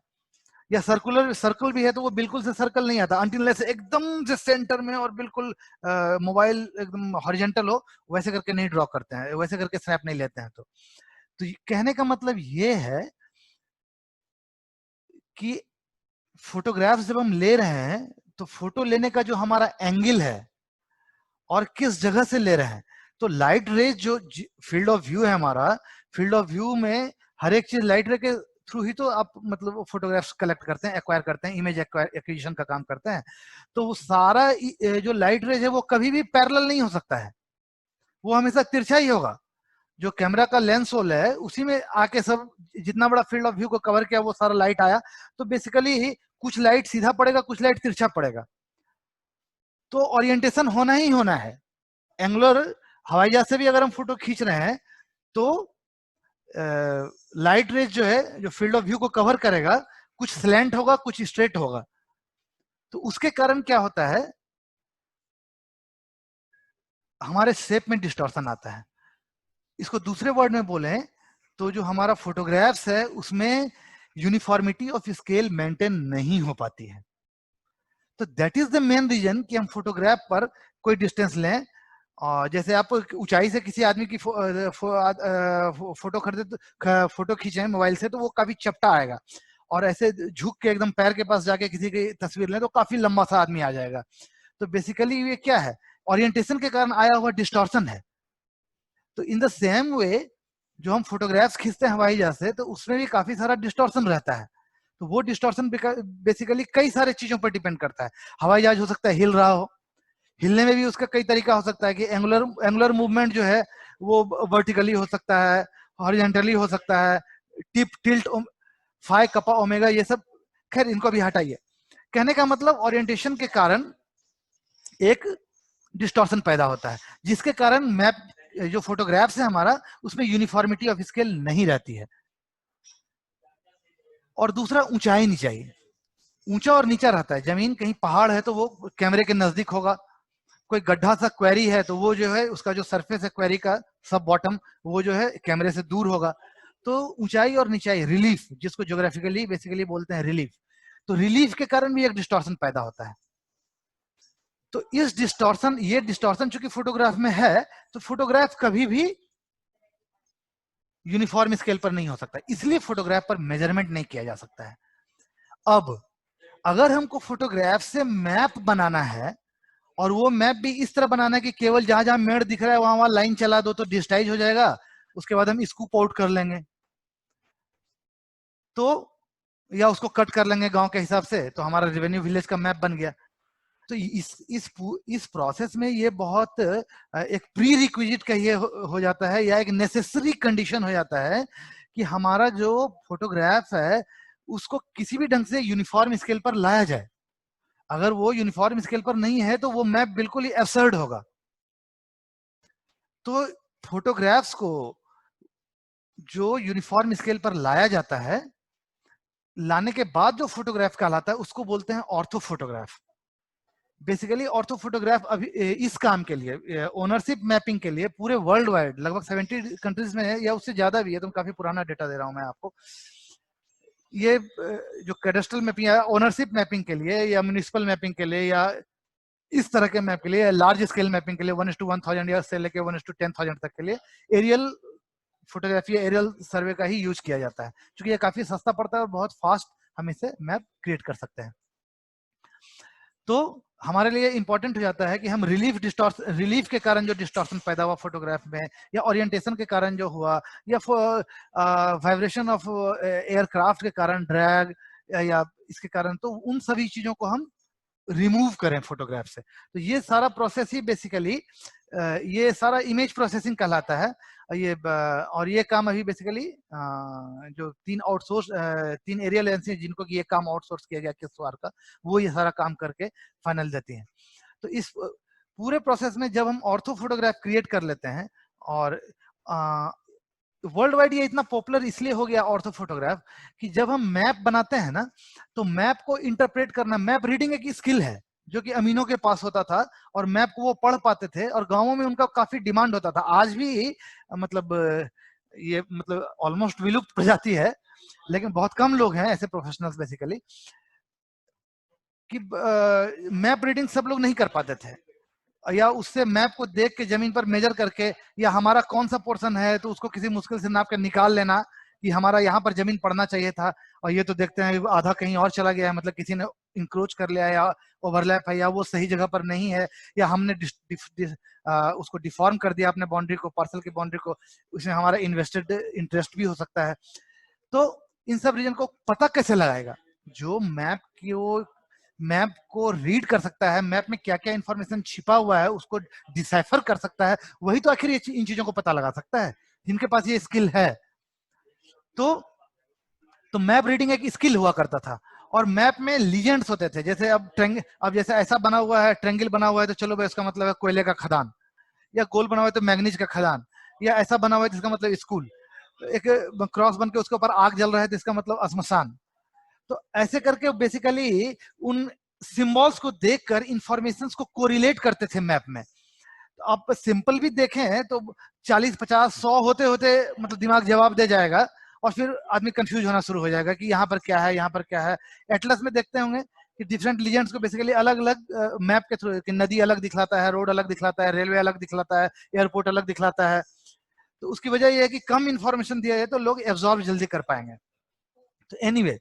या सर्कुलर सर्कल भी है तो वो बिल्कुल से सर्कल नहीं आता अनटिल एकदम से सेंटर में और बिल्कुल मोबाइल एकदम हॉरिजॉन्टल हो, वैसे करके नहीं ड्रॉ करते हैं, वैसे करके स्नैप नहीं लेते हैं। तो कहने का मतलब ये है कि फोटोग्राफ्स जब हम ले रहे हैं तो फोटो लेने का जो हमारा एंगल है और किस जगह से ले रहे हैं, तो लाइट रेज जो फील्ड ऑफ व्यू है हमारा, फील्ड ऑफ व्यू में हर एक चीज लाइट रे के थ्रू ही तो आप मतलब फोटोग्राफ्स कलेक्ट करते हैं, एक्वायर करते हैं, इमेज एक्विजिशन का काम करते हैं। तो वो सारा जो लाइट रेज है वो कभी भी पैरेलल नहीं हो सकता है, वो हमेशा तिरछा ही होगा। जो कैमरा का लेंस होल है उसी में आके सब जितना बड़ा फील्ड ऑफ व्यू को कवर किया वो सारा लाइट आया, तो बेसिकली कुछ लाइट सीधा पड़ेगा, कुछ लाइट तिरछा पड़ेगा। तो ओरिएंटेशन होना ही होना है। एंगुलर हवाई जहाज से भी अगर हम फोटो खींच रहे हैं तो लाइट रेज जो है, जो फील्ड ऑफ व्यू को कवर करेगा, कुछ स्लैंट होगा, कुछ स्ट्रेट होगा। तो उसके कारण क्या होता है, हमारे शेप में डिस्टॉर्शन आता है। इसको दूसरे वर्ड में बोले तो जो हमारा फोटोग्राफ्स है उसमें यूनिफॉर्मिटी ऑफ स्केल मेंटेन नहीं हो पाती है। तो that is the main reason कि हम फोटोग्राफ पर कोई डिस्टेंस लें, और जैसे आप ऊंचाई से किसी आदमी की फोटो खरीदे तो फोटो खींचे मोबाइल से तो वो काफी चपटा आएगा, और ऐसे झुक के एकदम पैर के पास जाके किसी की तस्वीर लें तो काफी लंबा सा आदमी आ जाएगा। तो बेसिकली ये क्या है, ओरिएंटेशन के कारण आया हुआ डिस्टॉर्शन है। तो इन द सेम वे जो हम फोटोग्राफ्स खींचते हैं हवाई जहाज से, तो उसमें भी काफी सारा डिस्टॉर्शन रहता है। तो वो डिस्टॉर्शन बेसिकली कई सारे चीजों पर डिपेंड करता है। हवाई जहाज हो सकता है हिल रहा हो, हिलने में भी उसका कई तरीका हो सकता है कि एंगुलर मूवमेंट जो है वो वर्टिकली हो सकता है, हॉरिजॉन्टली हो सकता है, टिप टिल्ट फाई कपा ओमेगा, ये सब खैर इनको भी हटाइए। कहने का मतलब ओरिएंटेशन के कारण एक डिस्टॉर्शन पैदा होता है, जिसके कारण मैप जो फोटोग्राफ्स है हमारा, उसमें यूनिफॉर्मिटी ऑफ स्केल नहीं रहती है। और दूसरा ऊंचाई नीचाई, ऊंचा और नीचा रहता है। जमीन कहीं पहाड़ है तो वो कैमरे के नजदीक होगा, कोई गड्ढा सा क्वेरी है तो वो जो है उसका जो सरफेस है क्वेरी का सब बॉटम, वो जो है कैमरे से दूर होगा। तो ऊंचाई और नीचाई, रिलीफ जिसको ज्योग्राफिकली बेसिकली बोलते हैं रिलीफ, तो रिलीफ के कारण भी एक डिस्टॉर्शन पैदा होता है। तो इस डिस्टॉर्शन, ये डिस्टॉर्शन चूंकि फोटोग्राफ में है, तो फोटोग्राफ कभी भी यूनिफॉर्म स्केल पर नहीं हो सकता, इसलिए फोटोग्राफ पर मेजरमेंट नहीं किया जा सकता है। अब अगर हमको फोटोग्राफ से मैप बनाना है, और वो मैप भी इस तरह बनाना है कि केवल जहां जहां मेड़ दिख रहा है वहां वहां लाइन चला दो तो डिजिटाइज हो जाएगा, उसके बाद हम स्कूप आउट कर लेंगे, तो या उसको कट कर लेंगे गांव के हिसाब से, तो हमारा रेवेन्यू विलेज का मैप बन गया। तो इस प्रोसेस में ये बहुत एक प्री रिक्विजिट कहिए हो जाता है, या एक नेसेसरी कंडीशन हो जाता है कि हमारा जो फोटोग्राफ है उसको किसी भी ढंग से यूनिफॉर्म स्केल पर लाया जाए। अगर वो यूनिफॉर्म स्केल पर नहीं है तो वो मैप बिल्कुल ही एब्सर्ड होगा। तो फोटोग्राफ्स को जो यूनिफॉर्म स्केल पर लाया जाता है, लाने के बाद जो फोटोग्राफ कहलाता है उसको बोलते हैं ortho photograph. Basically ortho photograph अभी इस काम के लिए, ओनरशिप मैपिंग के लिए पूरे वर्ल्ड वाइड लगभग 70 कंट्रीज में है, या उससे ज्यादा भी है, तो काफी पुराना डेटा दे रहा हूं मैं आपको। ये जो कैडेस्ट्रल मैपिंग है ओनरशिप मैपिंग के लिए, या म्यूनिसिपल मैपिंग के लिए, या इस तरह के मैप के लिए, लार्ज स्केल मैपिंग के लिए 1:1000 या से लेके 1:10,000 तक के लिए एरियल फोटोग्राफी, एरियल सर्वे का ही यूज किया जाता है, क्योंकि ये काफी सस्ता पड़ता है और बहुत फास्ट हम इसे मैप क्रिएट कर सकते हैं। तो हमारे लिए इंपॉर्टेंट हो जाता है कि हम रिलीफ के कारण जो डिस्टॉर्शन पैदा हुआ फोटोग्राफ में, या ओरिएंटेशन के कारण जो हुआ, या वाइब्रेशन ऑफ एयरक्राफ्ट के कारण ड्रैग, या इसके कारण, तो उन सभी चीजों को हम रिमूव करें फोटोग्राफ से। तो ये सारा प्रोसेस ही बेसिकली ये सारा इमेज प्रोसेसिंग कहलाता है। और ये काम अभी बेसिकली जो 3 एरियल एजेंसी जिनको कि ये काम आउटसोर्स किया गया किसवार का, वो ये सारा काम करके फाइनल देती हैं। तो इस पूरे प्रोसेस में जब हम ऑर्थो फोटोग्राफ क्रिएट कर लेते हैं, और वर्ल्ड वाइड ये इतना पॉपुलर इसलिए हो गया ऑर्थो फोटोग्राफ कि जब हम मैप बनाते हैं ना, तो मैप को इंटरप्रेट करना, मैप रीडिंग एक स्किल है जो कि अमीनों के पास होता था, और मैप को वो पढ़ पाते थे, और गांवों में उनका काफी डिमांड होता था। आज भी मतलब ये मतलब ऑलमोस्ट विलुप्त प्रजाति है, लेकिन बहुत कम लोग हैं ऐसे प्रोफेशनल्स बेसिकली कि मैप रीडिंग सब लोग नहीं कर पाते थे, या उससे मैप को देख के जमीन पर मेजर करके, या हमारा कौन सा पोर्शन है तो उसको किसी मुश्किल से नाप कर निकाल लेना कि हमारा यहाँ पर जमीन पड़ना चाहिए था, और ये तो देखते हैं आधा कहीं और चला गया है, मतलब किसी ने इंक्रोच कर लिया है, या ओवरलैप है, या वो सही जगह पर नहीं है, या हमने उसको डिफॉर्म कर दिया अपने बाउंड्री को, पार्सल की बाउंड्री को, उसमें हमारा इन्वेस्टेड इंटरेस्ट भी हो सकता है। तो इन सब रीजन को पता कैसे लगाएगा, जो मैप को रीड कर सकता है, मैप में क्या क्या इंफॉर्मेशन छिपा हुआ है उसको डिसाइफर कर सकता है, वही तो आखिर इन चीजों को पता लगा सकता है, जिनके पास ये स्किल है। तो मैप रीडिंग एक स्किल हुआ करता था, और मैप में लीजेंड्स होते थे, जैसे अब जैसे ऐसा बना हुआ है, ट्रेंगल बना हुआ है, तो चलो भाई इसका मतलब है कोयले का खदान, या गोल बना हुआ है तो मैग्नीज का खदान, या ऐसा बना हुआ है जिसका मतलब स्कूल, तो एक क्रॉस बन के उसके ऊपर आग जल रहा है तो इसका मतलब श्मशान। तो ऐसे करके बेसिकली उन सिंबल्स को देखकर इंफॉर्मेशन को कोरिलेट करते थे मैप में। तो आप सिंपल भी देखें तो 40 50 100 होते होते मतलब दिमाग जवाब दे जाएगा, और फिर आदमी कंफ्यूज होना शुरू हो जाएगा कि यहाँ पर क्या है, यहाँ पर क्या है। एटलस में देखते होंगे कि डिफरेंट लीजेंड्स को बेसिकली अलग अलग मैप के थ्रू, कि नदी अलग दिखलाता है, रोड अलग दिखलाता है, रेलवे अलग दिखलाता है, एयरपोर्ट अलग दिखलाता है। तो उसकी वजह यह है कि कम इंफॉर्मेशन दिया जाए तो लोग एब्जॉर्ब जल्दी कर पाएंगे। तो एनीवे,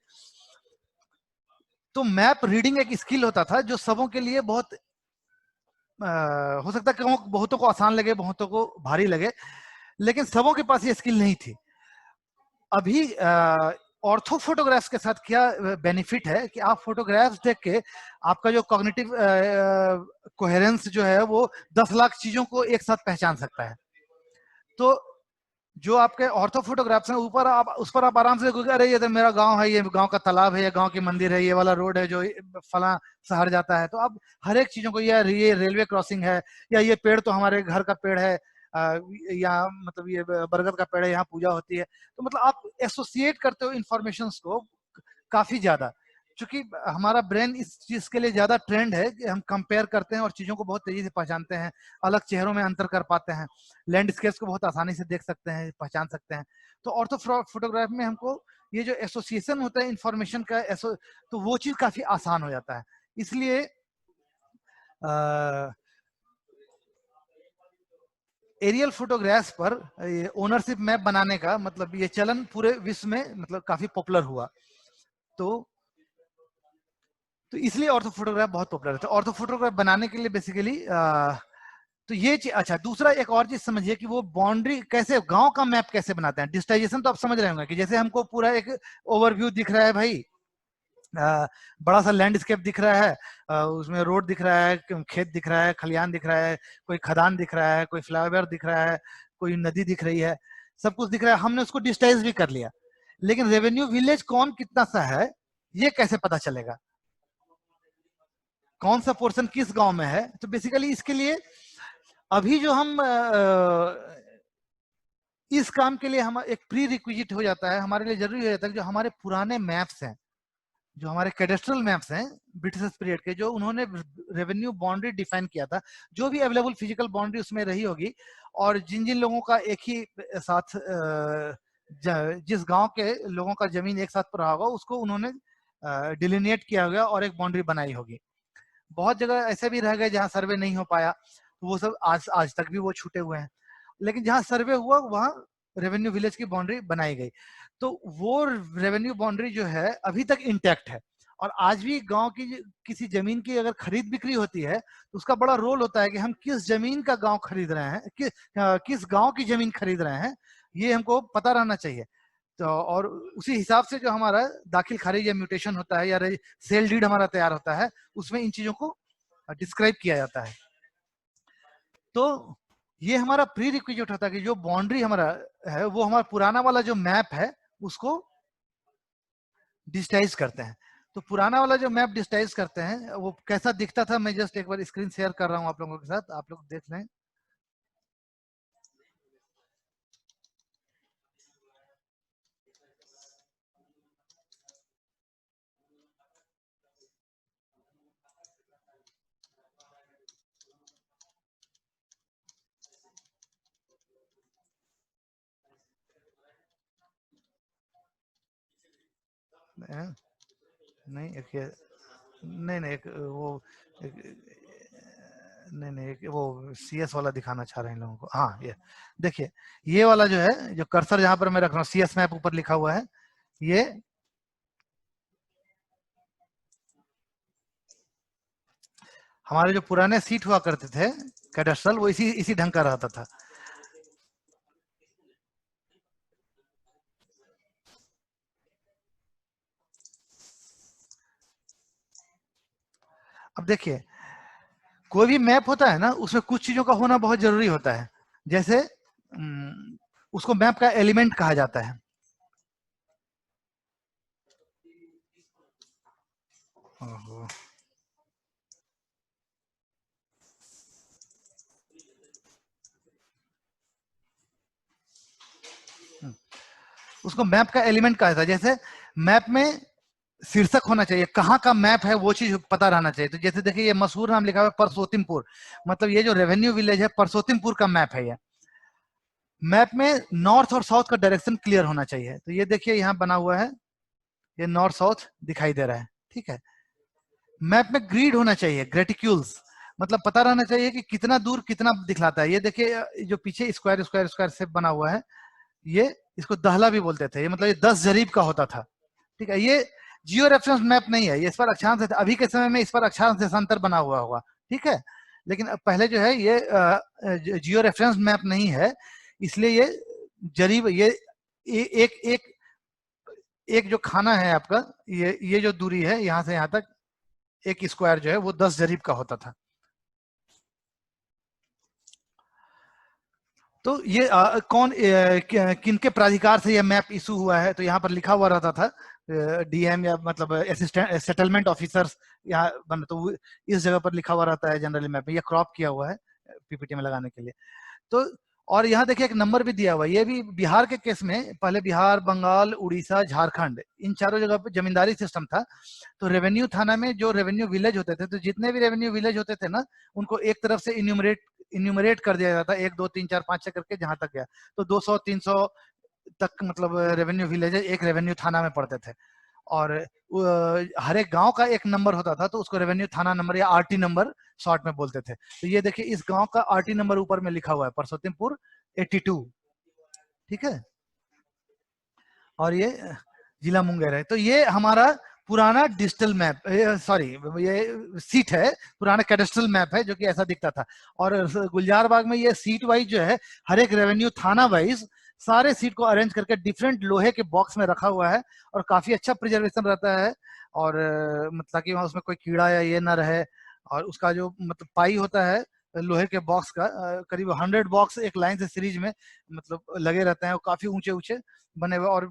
तो मैप रीडिंग एक स्किल होता था जो सबों के लिए बहुत हो सकता है कि बहुतों को आसान लगे, बहुतों को भारी लगे, लेकिन सबों के पास ये स्किल नहीं थी। अभी ऑर्थो फोटोग्राफ्स के साथ क्या बेनिफिट है कि आप फोटोग्राफ्स देख के आपका जो कॉग्निटिव कोहेरेंस जो है वो 10 लाख चीजों को एक साथ पहचान सकता है। तो जो आपके ऑर्थो फोटोग्राफ्स हैं ऊपर आप उस पर आप आराम से देखोगे, अरे ये तो मेरा गांव है, ये गांव का तालाब है, ये गांव की मंदिर है, ये वाला रोड है जो फला शहर जाता है। तो आप हर एक चीजों को, ये रेलवे क्रॉसिंग है, या ये पेड़ तो हमारे घर का पेड़ है, या मतलब ये बरगद का पेड़ है, यहाँ पूजा होती है। तो मतलब आप एसोसिएट करते हो इंफॉर्मेशन को काफी ज्यादा, क्योंकि हमारा ब्रेन इस चीज के लिए ज्यादा ट्रेंड है कि हम कंपेयर करते हैं और चीजों को बहुत तेजी से पहचानते हैं, अलग चेहरों में अंतर कर पाते हैं, लैंडस्केप्स को बहुत आसानी से देख सकते हैं, पहचान सकते हैं। तो ऑर्थो फोटोग्राफी में हमको ये जो एसोसिएशन होता है इंफॉर्मेशन का, तो वो चीज काफी आसान हो जाता है। इसलिए एरियल फोटोग्राफ्स पर ओनरशिप मैप बनाने का मतलब ये चलन पूरे विश्व में मतलब काफी पॉपुलर हुआ। तो इसलिए ऑर्थो फोटोग्राफ बहुत पॉपुलर है। तो ऑर्थो फोटोग्राफ बनाने के लिए बेसिकली तो ये चीज, अच्छा दूसरा एक और चीज समझिए कि वो बाउंड्री कैसे, गांव का मैप कैसे बनाते हैं। डिजिटाइजेशन तो आप समझ रहे होंगे कि जैसे हमको पूरा एक ओवरव्यू दिख रहा है भाई, बड़ा सा लैंडस्केप दिख रहा है, उसमें रोड दिख रहा है, खेत दिख रहा है, खलियान दिख रहा है, कोई खदान दिख रहा है, कोई फ्लाईओवर दिख रहा है, कोई नदी दिख रही है, सब कुछ दिख रहा है, हमने उसको डिजिटाइज भी कर लिया। लेकिन रेवेन्यू विलेज कौन कितना सा है ये कैसे पता चलेगा, कौन सा पोर्शन किस गांव में है। तो बेसिकली इसके लिए अभी जो हम इस काम के लिए हम एक प्री रिक्विजिट हो जाता है, हमारे लिए जरूरी हो जाता है जो हमारे पुराने मैप्स हैं, जो हमारे कैडेस्ट्रल मैप्स हैं ब्रिटिश पीरियड के, जो उन्होंने रेवेन्यू बाउंड्री डिफाइन किया था, जो भी अवेलेबल फिजिकल बाउंड्री उसमें रही होगी, और जिन जिन लोगों का एक ही साथ जिस गांव के लोगों का जमीन एक साथ पर रहा होगा उसको उन्होंने डिलिनेट किया होगा और एक बाउंड्री बनाई होगी। बहुत जगह ऐसे भी रह गए जहां सर्वे नहीं हो पाया, तो वो सब आज तक भी वो छूटे हुए हैं। लेकिन जहां सर्वे हुआ वहां रेवेन्यू विलेज की बाउंड्री बनाई गई। तो वो रेवेन्यू बाउंड्री जो है अभी तक इंटैक्ट है। और आज भी गांव की किसी जमीन की अगर खरीद बिक्री होती है तो उसका बड़ा रोल होता है कि हम किस जमीन का गांव खरीद रहे हैं, किस गांव की जमीन खरीद रहे हैं, ये हमको पता रहना चाहिए। तो और उसी हिसाब से जो हमारा दाखिल खारिज या म्यूटेशन होता है या सेल डीड हमारा तैयार होता है उसमें इन चीजों को डिस्क्राइब किया जाता है। तो ये हमारा प्री रिक्विजिट होता है कि जो बाउंड्री हमारा है वो हमारा पुराना वाला जो मैप है उसको डिजिटाइज करते हैं। तो पुराना वाला जो मैप डिजिटाइज करते हैं वो कैसा दिखता था, मैं जस्ट एक बार स्क्रीन शेयर कर रहा हूं आप लोगों के साथ, आप लोग देख लें। नहीं एक नहीं एक वो एक, नहीं एक वो सीएस वाला दिखाना चाह रहे हैं लोगों को। हाँ ये देखिए, ये वाला जो है, जो कर्सर जहां पर मैं रख रहा हूँ सीएस मैप ऊपर लिखा हुआ है, ये हमारे जो पुराने सीट हुआ करते थे कैडेस्ट्रल, वो इसी इसी ढंग का रहता था। अब देखिए, कोई भी मैप होता है ना उसमें कुछ चीजों का होना बहुत जरूरी होता है। जैसे उसको मैप का एलिमेंट कहा जाता है। उसको मैप का एलिमेंट कहा था। जैसे मैप में शीर्षक होना चाहिए, कहाँ का मैप है वो चीज पता रहना चाहिए। तो जैसे देखिए ये मशहूर नाम लिखा हुआ है परसोत्तिमपुर, मतलब ये जो रेवेन्यू विलेज है परसोत्तिमपुर का मैप है। ये मैप में नॉर्थ और साउथ का डायरेक्शन क्लियर होना चाहिए। तो ये देखिए यहाँ बना हुआ है, ये नॉर्थ साउथ दिखाई दे रहा है, ठीक है। मैप में ग्रिड होना चाहिए, ग्रेटिक्यूल्स, मतलब पता रहना चाहिए कि कितना दूर कितना दिखलाता है। ये देखिए जो पीछे स्क्वायर स्क्वायर स्क्वायर शेप बना हुआ है, ये इसको दहला भी बोलते थे, ये मतलब ये 10 जरीब का होता था, ठीक है। ये जियो रेफरेंस मैप नहीं है, ये इस पर अक्षांश, अभी के समय में इस पर अक्षांश देशांतर बना हुआ होगा, ठीक है। लेकिन पहले जो है ये जियो रेफरेंस मैप नहीं है, इसलिए ये जरीब, ये एक एक एक जो खाना है आपका, ये जो दूरी है यहां से यहां तक, एक स्क्वायर जो है वो 10 जरीब का होता था। तो ये किनके प्राधिकार से ये मैप इशू हुआ है, तो यहाँ पर लिखा हुआ रहता था डीएम या मतलब असिस्टेंट सेटलमेंट ऑफिसर्स, यहाँ तो इस जगह पर लिखा हुआ रहता है जनरली मैप में, ये क्रॉप किया हुआ है पीपीटी में लगाने के लिए। तो और यहाँ देखिए एक नंबर भी दिया हुआ है, ये भी बिहार के केस में, पहले बिहार, बंगाल, उड़ीसा, झारखंड, इन चारों जगह पे जमींदारी सिस्टम था। तो रेवेन्यू थाना में जो रेवेन्यू विलेज होते थे, तो जितने भी रेवेन्यू विलेज होते थे ना, उनको एक तरफ से इन्यूमरेट कर दिया जाता, 1 2 3 4 5 6 करके जहां तक गया। तो 200 300 तक मतलब रेवेन्यू विलेज एक रेवेन्यू थाना में पड़ते थे। और हर एक गांव का एक नंबर होता था, तो उसको रेवेन्यू थाना नंबर या आरटी नंबर शॉर्ट में बोलते थे। तो ये देखिए इस गांव का आरटी नंबर ऊपर में लिखा हुआ है, परसोत्तिमपुर 82, ठीक है। और ये जिला मुंगेर है। तो ये हमारा पुराना डिजिटल मैप, सॉरी ये सीट है, पुराना कैडेस्ट्रल मैप है जो कि ऐसा दिखता था। और गुलजार बाग में ये सीट वाइज जो है, हर एक रेवेन्यू थाना वाइज सारे सीट को अरेंज करके डिफरेंट लोहे के बॉक्स में रखा हुआ है, और काफी अच्छा प्रिजर्वेशन रहता है। और मतलब कि वहां उसमें कोई कीड़ा या ये ना रहे। और उसका जो मतलब पाई होता है लोहे के बॉक्स का, करीब 100 बॉक्स एक लाइन से सीरीज में मतलब लगे रहते हैं, वो काफी ऊंचे ऊंचे बने हुए। और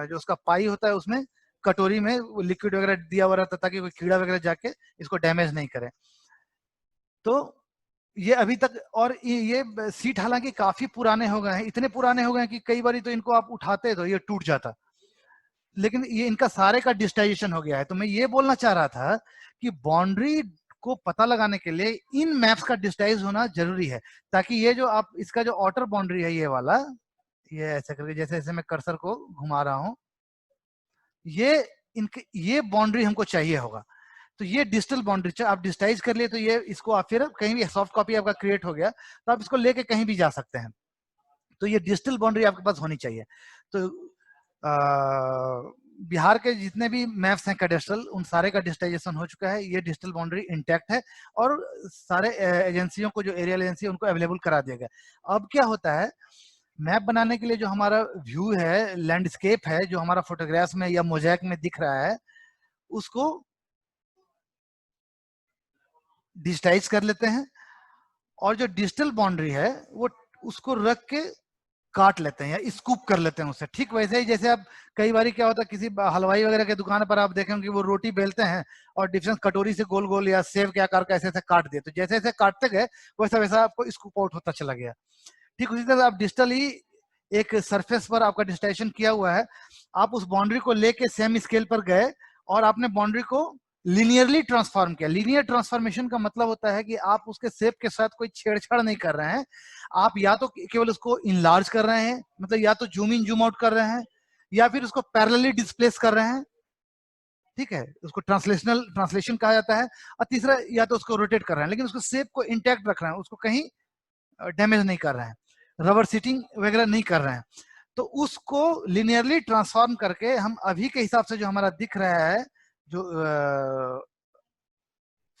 जो उसका पाई होता है उसमें कटोरी में लिक्विड वगैरह दिया हुआ रहता है, ताकि कोई कीड़ा वगैरह जाके इसको डैमेज नहीं करे। तो ये अभी तक, और ये सीट हालांकि काफी पुराने हो गए हैं, इतने पुराने हो गए हैं कि कई बार तो इनको आप उठाते तो ये टूट जाता, लेकिन ये इनका सारे का डिजिटाइजेशन हो गया है। तो मैं ये बोलना चाह रहा था कि बाउंड्री को पता लगाने के लिए इन मैप्स का डिजिटाइज होना जरूरी है, ताकि ये जो आप इसका जो आउटर बाउंड्री है ये वाला, ये ऐसे करके जैसे जैसे मैं कर्सर को घुमा रहा हूं, ये इनके ये बाउंड्री हमको चाहिए होगा। तो ये डिजिटल बाउंड्री आप डिजिटाइज कर लिए, तो ये इसको आप फिर कहीं भी सॉफ्ट कॉपी आपका क्रिएट हो गया, तो आप इसको लेके कहीं भी जा सकते हैं। तो ये डिजिटल बाउंड्री आपके पास होनी चाहिए। तो बिहार के जितने भी मैप्स हैं कैडेस्ट्रल, उन सारे का डिजिटाइजेशन हो चुका है, ये डिजिटल बाउंड्री इंटैक्ट है, और सारे एजेंसियों को, जो एरियल एजेंसी उनको अवेलेबल करा दिया गया। अब क्या होता है, मैप बनाने के लिए जो हमारा व्यू है, लैंडस्केप है, जो हमारा फोटोग्राफ्स में या मोज़ेक में दिख रहा है, उसको डिजिटाइज कर लेते हैं, और जो डिजिटल बाउंड्री है वो उसको रख के काट लेते हैं या स्कूप कर लेते हैं उससे। ठीक वैसे ही जैसे आप कई बार क्या होता है, किसी हलवाई वगैरह की दुकान पर आप देखेंगे कि वो रोटी बेलते हैं और डिफरेंस कटोरी से गोल गोल या सेव के आकार का ऐसे ऐसे काट दिए, तो जैसे जैसे काटते गए वैसा वैसा आपको स्कूप आउट होता चला गया। ठीक उसी तरह आप डिजिटली एक सरफेस पर आपका डिजिटाइजेशन किया हुआ है, आप उस बाउंड्री को लेके सेम स्केल पर गए और आपने बाउंड्री को लीनियरली ट्रांसफॉर्म किया। लीनियर ट्रांसफॉर्मेशन का मतलब होता है कि आप उसके शेप के साथ कोई छेड़छाड़ नहीं कर रहे हैं, आप या तो केवल उसको इनलार्ज कर रहे हैं, मतलब या तो जूम इन जूम आउट कर रहे हैं, या फिर उसको पैरेलली डिस्प्लेस कर रहे हैं, ठीक है, उसको ट्रांसलेशन कहा जाता है। और तीसरा, या तो उसको रोटेट कर रहे हैं, लेकिन उसको शेप को इंटैक्ट रख रहे हैं, उसको कहीं डैमेज नहीं कर रहे हैं, रबर सीटिंग वगैरह नहीं कर रहे हैं। तो उसको लिनियरली ट्रांसफॉर्म करके हम अभी के हिसाब से जो हमारा दिख रहा है, जो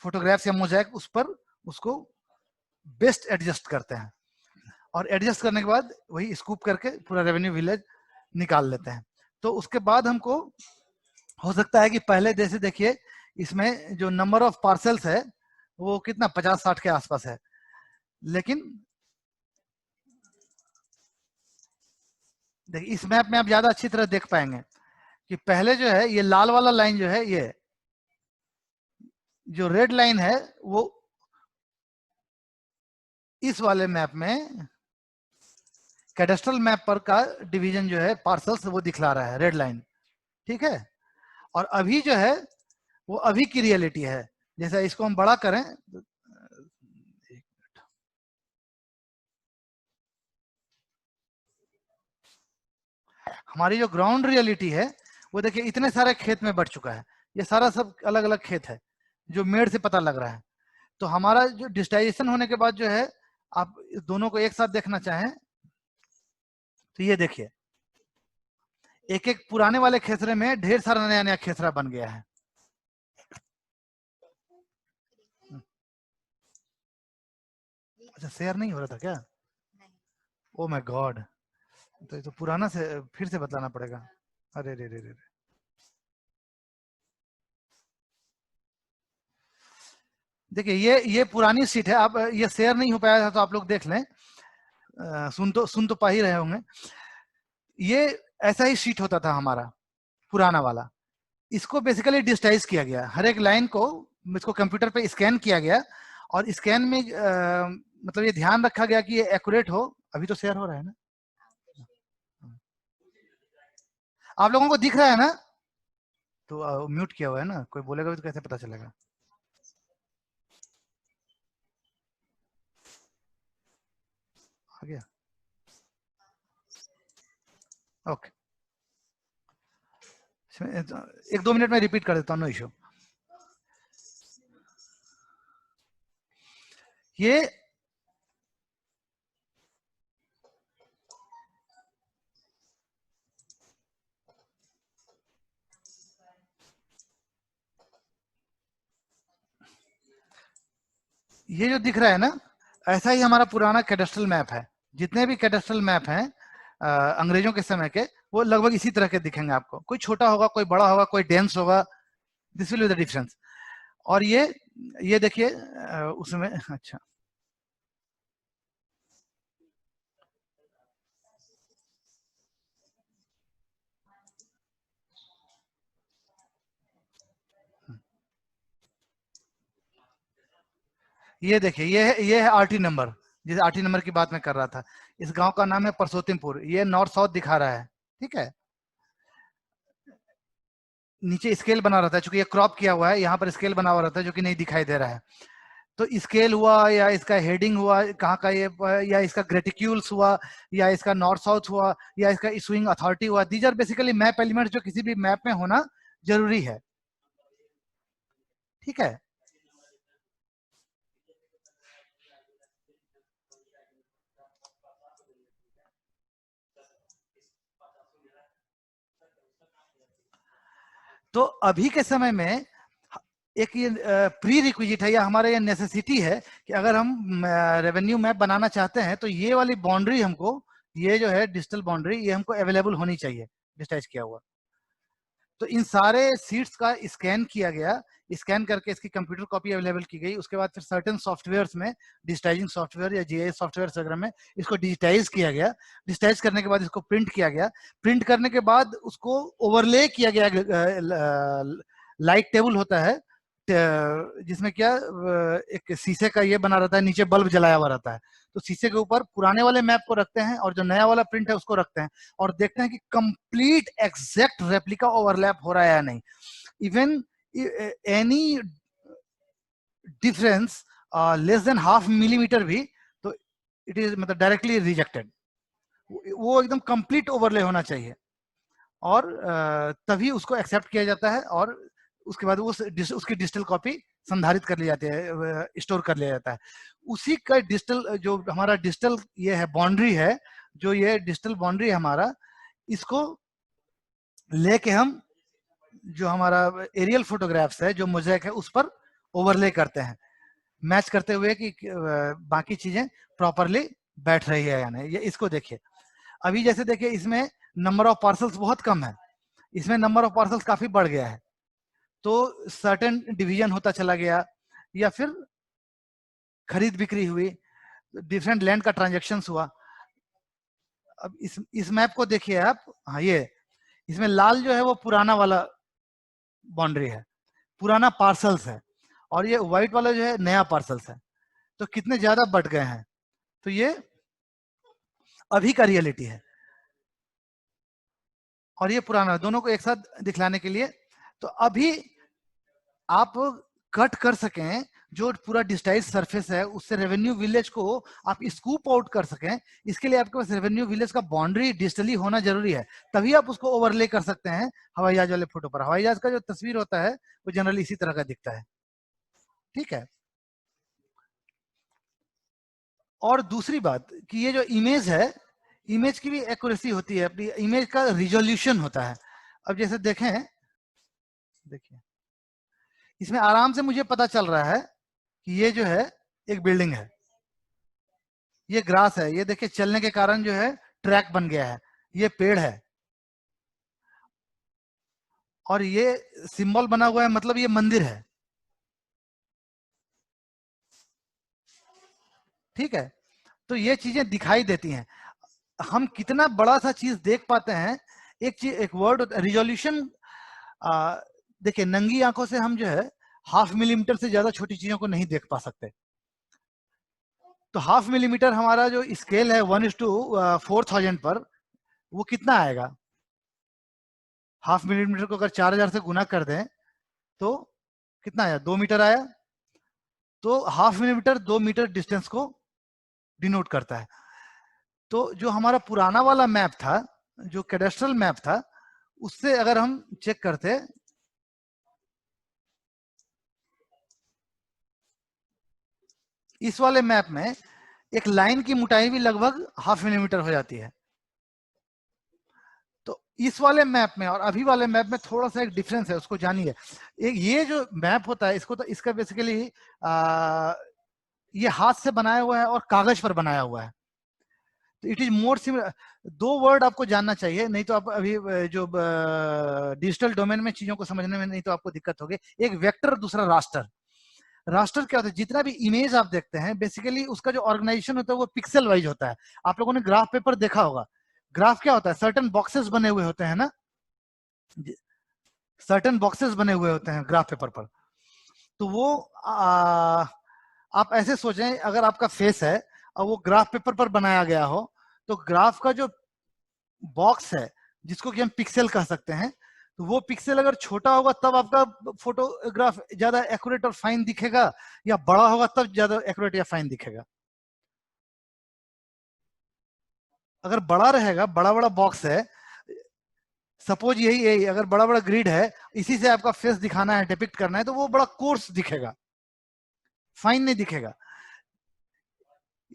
फोटोग्राफ्स या मोज़ेक, उस पर उसको बेस्ट एडजस्ट करते हैं, और एडजस्ट करने के बाद वही स्कूप करके पूरा रेवेन्यू विलेज निकाल लेते हैं। तो उसके बाद हमको हो सकता है कि पहले जैसे देखिए इसमें जो नंबर ऑफ पार्सल्स है वो कितना 50-60 के आसपास है, लेकिन देखिए इस मैप में आप ज्यादा अच्छी तरह देख पाएंगे कि पहले जो है ये लाल वाला लाइन जो है, ये जो रेड लाइन है वो इस वाले मैप में कैडेस्ट्रल मैप पर का डिवीजन जो है पार्सल्स वो दिखला रहा है, रेड लाइन, ठीक है। और अभी जो है वो अभी की रियलिटी है। जैसे इसको हम बड़ा करें, हमारी जो ग्राउंड रियलिटी है वो देखिए इतने सारे खेत में बढ़ चुका है। ये सारा सब अलग अलग खेत है जो मेड़ से पता लग रहा है। तो हमारा जो डिजिटाइजेशन होने के बाद जो है, आप दोनों को एक साथ देखना चाहें तो ये देखिए, एक एक पुराने वाले खेसरे में ढेर सारा नया नया खेसरा बन गया है। अच्छा, शेयर नहीं हो रहा था क्या? ओ माय गॉड, तो ये तो पुराना से फिर से बतलाना पड़ेगा। अरे रे रे रे, देखिए ये पुरानी सीट है। आप ये शेयर नहीं हो पाया था तो आप लोग देख लें, सुन तो पा ही रहे होंगे। ये ऐसा ही सीट होता था हमारा पुराना वाला। इसको बेसिकली डिजिटाइज किया गया, हर एक लाइन को इसको कंप्यूटर पे स्कैन किया गया, और स्कैन में मतलब ये ध्यान रखा गया कि ये एक्यूरेट हो। अभी तो शेयर हो रहा है ना, आप लोगों को दिख रहा है ना? तो म्यूट किया हुआ है ना, कोई बोलेगा भी तो कैसे पता चलेगा? आ गया, ओके। एक दो मिनट में रिपीट कर देता हूँ, नो इशू। ये जो दिख रहा है ना, ऐसा ही हमारा पुराना कैडेस्ट्रल मैप है। जितने भी कैडेस्ट्रल मैप हैं अंग्रेजों के समय के, वो लगभग इसी तरह के दिखेंगे आपको। कोई छोटा होगा, कोई बड़ा होगा, कोई डेंस होगा, this will be the difference. और ये देखिए उसमें, अच्छा, ये देखिए, ये है आरटी नंबर, जिस आरटी नंबर की बात मैं कर रहा था। इस गांव का नाम है परसोत्तीमपुर। ये नॉर्थ साउथ दिखा रहा है, ठीक है। नीचे स्केल बना रहता है, चूंकि ये क्रॉप किया हुआ है, यहाँ पर स्केल बना हुआ रहता है जो कि नहीं दिखाई दे रहा है। तो स्केल हुआ, या इसका हेडिंग हुआ कहाँ का, ये या इसका ग्रेटिक्यूल्स हुआ, या इसका नॉर्थ साउथ हुआ, या इसका इशुइंग अथॉरिटी हुआ, these are basically map element जो किसी भी मैप में होना जरूरी है, ठीक है। तो अभी के समय में एक ये प्री रिक्विजिट है, या हमारा ये नेसेसिटी है कि अगर हम रेवेन्यू मैप बनाना चाहते हैं तो ये वाली बाउंड्री हमको, ये जो है डिजिटल बाउंड्री, ये हमको अवेलेबल होनी चाहिए, डिजिटाइज किया हुआ। तो इन सारे सीट्स का स्कैन किया गया, स्कैन करके इसकी कंप्यूटर कॉपी अवेलेबल की गई। उसके बाद फिर सर्टेन सॉफ्टवेयर्स में, डिजिटाइजिंग सॉफ्टवेयर या जीआईएस सॉफ्टवेयर वगैरह में इसको डिजिटाइज किया गया। डिजिटाइज करने के बाद इसको प्रिंट किया गया। प्रिंट करने के बाद उसको ओवरले किया गया, लाइट टेबल होता है जिसमें क्या एक शीशे का ये बना रहता है, नीचे बल्ब जलाया हुआ रहता है। तो शीशे के ऊपर पुराने वाले मैप को रखते हैं और जो नया वाला प्रिंट है उसको रखते हैं, और देखते हैं कि कंप्लीट एग्जैक्ट रेप्लिका ओवरलैप हो रहा है या नहीं। Even any difference less than half millimetre भी, तो इट इज मतलब डायरेक्टली रिजेक्टेड। वो एकदम कंप्लीट ओवरले होना चाहिए, और तभी उसको एक्सेप्ट किया जाता है, और उसके बाद उसकी डिजिटल कॉपी संधारित कर ली जाती है, स्टोर कर लिया जाता है। उसी का डिजिटल, जो हमारा डिजिटल ये है बाउंड्री है, जो ये डिजिटल बाउंड्री है हमारा, इसको लेके हम जो हमारा एरियल फोटोग्राफ्स है, जो मोज़ेक है, उस पर ओवरले करते हैं, मैच करते हुए कि बाकी चीजें प्रॉपरली बैठ रही है या नहीं। ये इसको देखिए, अभी जैसे देखिए इसमें नंबर ऑफ पार्सल्स बहुत कम है, इसमें नंबर ऑफ पार्सल्स काफी बढ़ गया है। तो सर्टेन डिवीजन होता चला गया, या फिर खरीद बिक्री हुई, डिफरेंट लैंड का ट्रांजेक्शन हुआ। अब इस मैप को देखिए आप, हाँ, ये इसमें लाल जो है वो पुराना वाला बाउंड्री है, पुराना पार्सल्स है, और ये व्हाइट वाला जो है नया पार्सल्स है। तो कितने ज्यादा बढ़ गए हैं। तो ये अभी का रियलिटी है, और ये पुराना, दोनों को एक साथ दिखलाने के लिए। तो अभी आप कट कर सकें जो पूरा डिजिटाइज सरफेस है, उससे रेवेन्यू विलेज को आप स्कूप आउट कर सकें, इसके लिए आपके पास रेवेन्यू विलेज का बाउंड्री डिजिटली होना जरूरी है, तभी आप उसको ओवरले कर सकते हैं हवाई जहाज वाले फोटो पर। हवाई जहाज का जो तस्वीर होता है वो जनरली इसी तरह का दिखता है, ठीक है। और दूसरी बात कि ये जो इमेज है, इमेज की भी एक्यूरेसी होती है, अपनी इमेज का रिजोल्यूशन होता है। अब जैसे देखें, देखिए इसमें आराम से मुझे पता चल रहा है कि ये जो है एक बिल्डिंग है, ये ग्रास है, ये देखिए चलने के कारण जो है ट्रैक बन गया है, ये पेड़ है, और ये सिंबल बना हुआ है, मतलब ये मंदिर है, ठीक है। तो ये चीजें दिखाई देती हैं, हम कितना बड़ा सा चीज देख पाते हैं। एक चीज, एक वर्ड रिजोल्यूशन, देखिए नंगी आंखों से हम जो है 0.5 मिलीमीटर से ज्यादा छोटी चीजों को नहीं देख पा सकते। तो 0.5 मिलीमीटर हमारा जो स्केल है 1:4000 पर, वो कितना आएगा? 0.5 मिलीमीटर को अगर 4000 से गुना कर दें तो कितना आया? 2 मीटर आया। तो 0.5 मिलीमीटर 2 मीटर डिस्टेंस को डिनोट करता है। तो जो हमारा पुराना वाला मैप था, जो कैडेस्ट्रल मैप था, उससे अगर हम चेक करते, इस वाले मैप में एक लाइन की मोटाई भी लगभग 0.5 मिलीमीटर हो जाती है। तो इस वाले मैप में और अभी वाले मैप में थोड़ा सा एक डिफरेंस है, उसको जानिए। एक ये जो मैप होता है, इसको तो इसका बेसिकली ये हाथ से बनाया हुआ है और कागज पर बनाया हुआ है, तो इट इज मोर सिमिलर। दो वर्ड आपको जानना चाहिए, नहीं तो आप अभी जो डिजिटल डोमेन में चीजों को समझने में नहीं तो आपको दिक्कत होगी। एक वेक्टर, दूसरा रास्टर। रास्टर क्या होता है? जितना भी इमेज आप देखते हैं बेसिकली उसका जो ऑर्गेनाइजेशन होता है वो पिक्सल वाइज होता है। आप लोगों ने ग्राफ पेपर देखा होगा। ग्राफ क्या होता है? सर्टन बॉक्सेस बने हुए होते हैं ना, सर्टन बॉक्सेस बने हुए होते हैं ग्राफ पेपर पर। तो वो आप ऐसे सोचें, अगर आपका फेस है और वो ग्राफ पेपर पर बनाया गया हो, तो ग्राफ का जो बॉक्स है, जिसको कि हम पिक्सल कह सकते हैं, तो वो पिक्सल अगर छोटा होगा तब आपका फोटोग्राफ ज्यादा एक्यूरेट और फाइन दिखेगा, या बड़ा होगा तब ज्यादा एक्यूरेट या फाइन दिखेगा? अगर बड़ा रहेगा, बड़ा बड़ा बॉक्स है, सपोज यही यही अगर बड़ा बड़ा ग्रिड है, इसी से आपका फेस दिखाना है, डिपिक्ट करना है, तो वो बड़ा कोर्स दिखेगा, फाइन नहीं दिखेगा।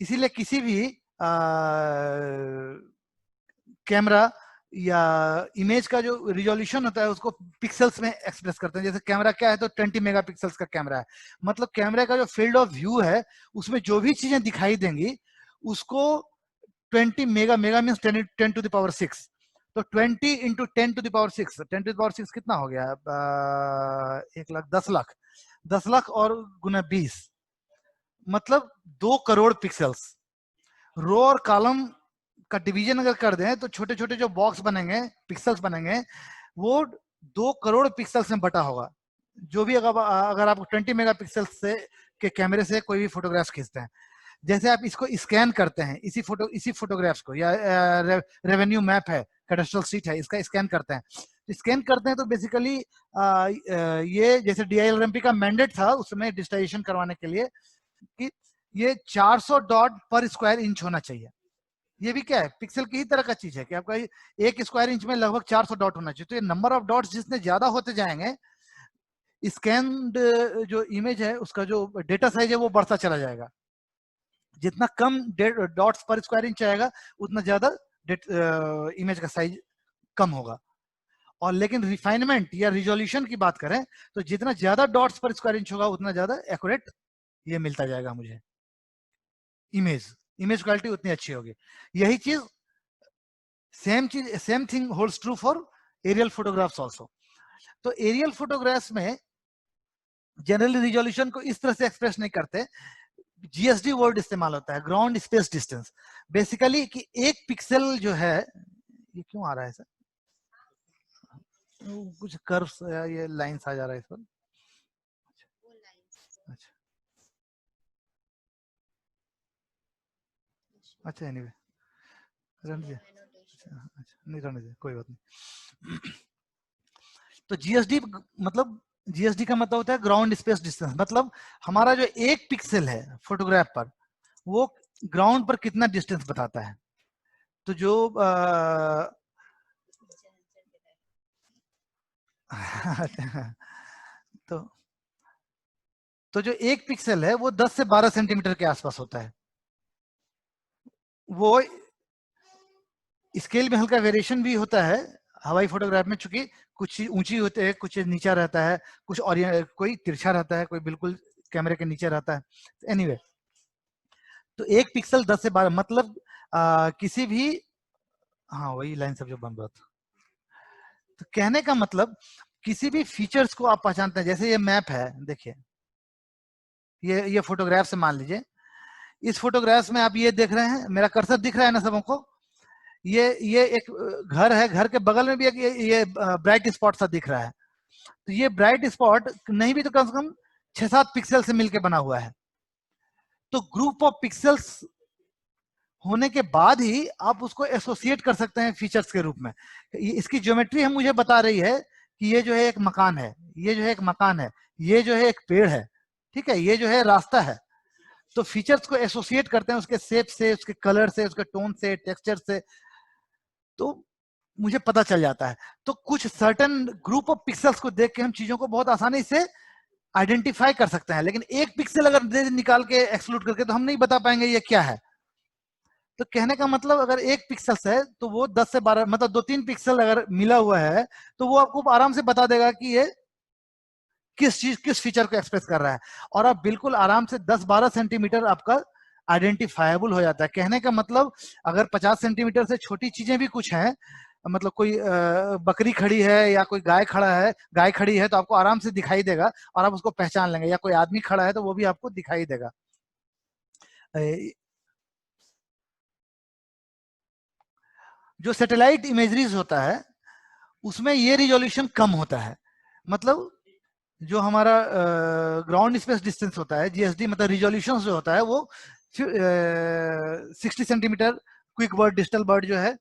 इसीलिए किसी भी कैमरा या इमेज का जो रिजोल्यूशन होता है उसको पिक्सल्स में एक्सप्रेस करते हैं। जैसे कैमरा क्या है, तो 20 मेगापिक्सल्स का कैमरा है, मतलब कैमरे का जो फील्ड ऑफ व्यू है उसमें जो भी चीजें दिखाई देंगी उसको 20 mega, mega means 10 to the power 6, तो 20 into 10 to the power 6, 10 to the power 6 कितना हो गया? 1 लाख, 10 लाख, 10 लाख और गुना 20, मतलब 2 करोड़ पिक्सल्स। रो और कॉलम का डिवीजन अगर कर दें तो छोटे छोटे जो बॉक्स बनेंगे, पिक्सल्स बनेंगे, वो 2 करोड़ पिक्सल्स में बटा होगा। जो भी अगर आप 20 मेगापिक्सल से के कैमरे से कोई भी फोटोग्राफ खींचते हैं, जैसे आप इसको स्कैन करते हैं, इसी फोटोग्राफ्स को, या रेवेन्यू मैप है, कैडेस्ट्रल शीट है, इसका स्कैन करते हैं, स्कैन करते हैं तो बेसिकली ये जैसे DILRMP का मैंडेट था उसमें डिजिटाइजेशन करवाने के लिए कि ये 400 डॉट पर स्क्वायर इंच होना चाहिए। ये भी क्या है? पिक्सल की ही तरह का चीज है कि आपका 1 स्क्वायर इंच में लगभग 400 डॉट होना चाहिए। तो ये नंबर ऑफ डॉट्स जितने ज्यादा होते जाएंगे, स्कैन्ड जो इमेज है उसका जो डेटा साइज है वो बढ़ता चला जाएगा। जितना कम डॉट्स पर स्क्वायर इंच आएगा उतना ज्यादा इमेज का साइज कम होगा। और लेकिन रिफाइनमेंट या रिजोल्यूशन की बात करें तो जितना ज्यादा डॉट्स पर स्क्वायर इंच होगा उतना ज्यादा एक्यूरेट ये मिलता जाएगा मुझे इमेज, इमेज क्वालिटी उतनी अच्छी होगी। यही चीज same thing holds true for aerial photographs also. तो एरियल फोटोग्राफ्स में जनरली रिजोल्यूशन को इस तरह से एक्सप्रेस नहीं करते, GSD वर्ड इस्तेमाल होता है, ग्राउंड स्पेस डिस्टेंस। बेसिकली कि एक पिक्सल जो है, ये क्यों आ रहा है सर? कुछ कर्व्स या ये लाइंस आ जा रहा है इस पर। अच्छा, अच्छा, एनीवे, रहने दे, अच्छा नहीं रहने दे, कोई बात नहीं। तो जीएसडी मतलब, जीएसडी का मतलब होता है ग्राउंड स्पेस डिस्टेंस, मतलब हमारा जो एक पिक्सल है फोटोग्राफ पर वो ग्राउंड पर कितना डिस्टेंस बताता है। तो जो तो जो एक पिक्सल है वो 10 से 12 सेंटीमीटर के आसपास होता है। वो स्केल में हल्का वेरिएशन भी होता है हवाई फोटोग्राफ में, चूंकि कुछ ऊंची होते हैं, कुछ नीचा रहता है, कुछ और कोई तिरछा रहता है, कोई बिल्कुल कैमरे के नीचे रहता है। एनीवे तो एक पिक्सल 10 से 12 मतलब किसी भी, हाँ वही लाइन सब जो बन रहा था। तो कहने का मतलब किसी भी फीचर्स को आप पहचानते हैं, जैसे ये मैप है, देखिए ये फोटोग्राफ से मान लीजिए, इस फोटोग्राफ में आप ये देख रहे हैं, मेरा कर्सर दिख रहा है ना सबको, ये एक घर है, घर के बगल में भी एक ये ब्राइट स्पॉट सा दिख रहा है। तो ये ब्राइट स्पॉट नहीं भी तो कम से कम 6-7 पिक्सल से मिलकर बना हुआ है। तो ग्रुप ऑफ पिक्सल्स होने के बाद ही आप उसको एसोसिएट कर सकते हैं फीचर्स के रूप में। इसकी ज्योमेट्री हम मुझे बता रही है कि ये जो है एक मकान है, ये जो है एक मकान है, ये जो है एक पेड़ है, ठीक है, ये जो है रास्ता है। तो फीचर्स को एसोसिएट करते हैं उसके शेप से, उसके कलर से, उसके टोन से, टेक्सचर से, तो मुझे पता चल जाता है। तो कुछ सर्टेन ग्रुप ऑफ पिक्सल्स को देख के हम चीजों को बहुत आसानी से आइडेंटिफाई कर सकते हैं, लेकिन एक पिक्सल अगर निकाल के एक्सक्लूड करके तो हम नहीं बता पाएंगे ये क्या है। तो कहने का मतलब अगर एक पिक्सल है तो वो 10 से 12 मतलब 2-3 पिक्सल अगर मिला हुआ है तो वो आपको आराम से बता देगा कि ये किस चीज, किस फीचर को एक्सप्रेस कर रहा है, और आप बिल्कुल आराम से 10-12 सेंटीमीटर आपका आइडेंटिफाइबल हो जाता है। कहने का मतलब अगर 50 सेंटीमीटर से छोटी चीजें भी कुछ हैं, मतलब कोई बकरी खड़ी है या कोई गाय खड़ा है, गाय खड़ी है तो आपको आराम से दिखाई देगा और आप उसको पहचान लेंगे, या कोई आदमी खड़ा है तो वो भी आपको दिखाई देगा। जो सैटेलाइट इमेजरीज होता है उसमें ये रिजोल्यूशन कम होता है, मतलब जो हमारा ग्राउंड स्पेस डिस्टेंस होता है जीएसडी, मतलब रिजोल्यूशन जो होता है वो 60 centimetre quick bird digital bird जो है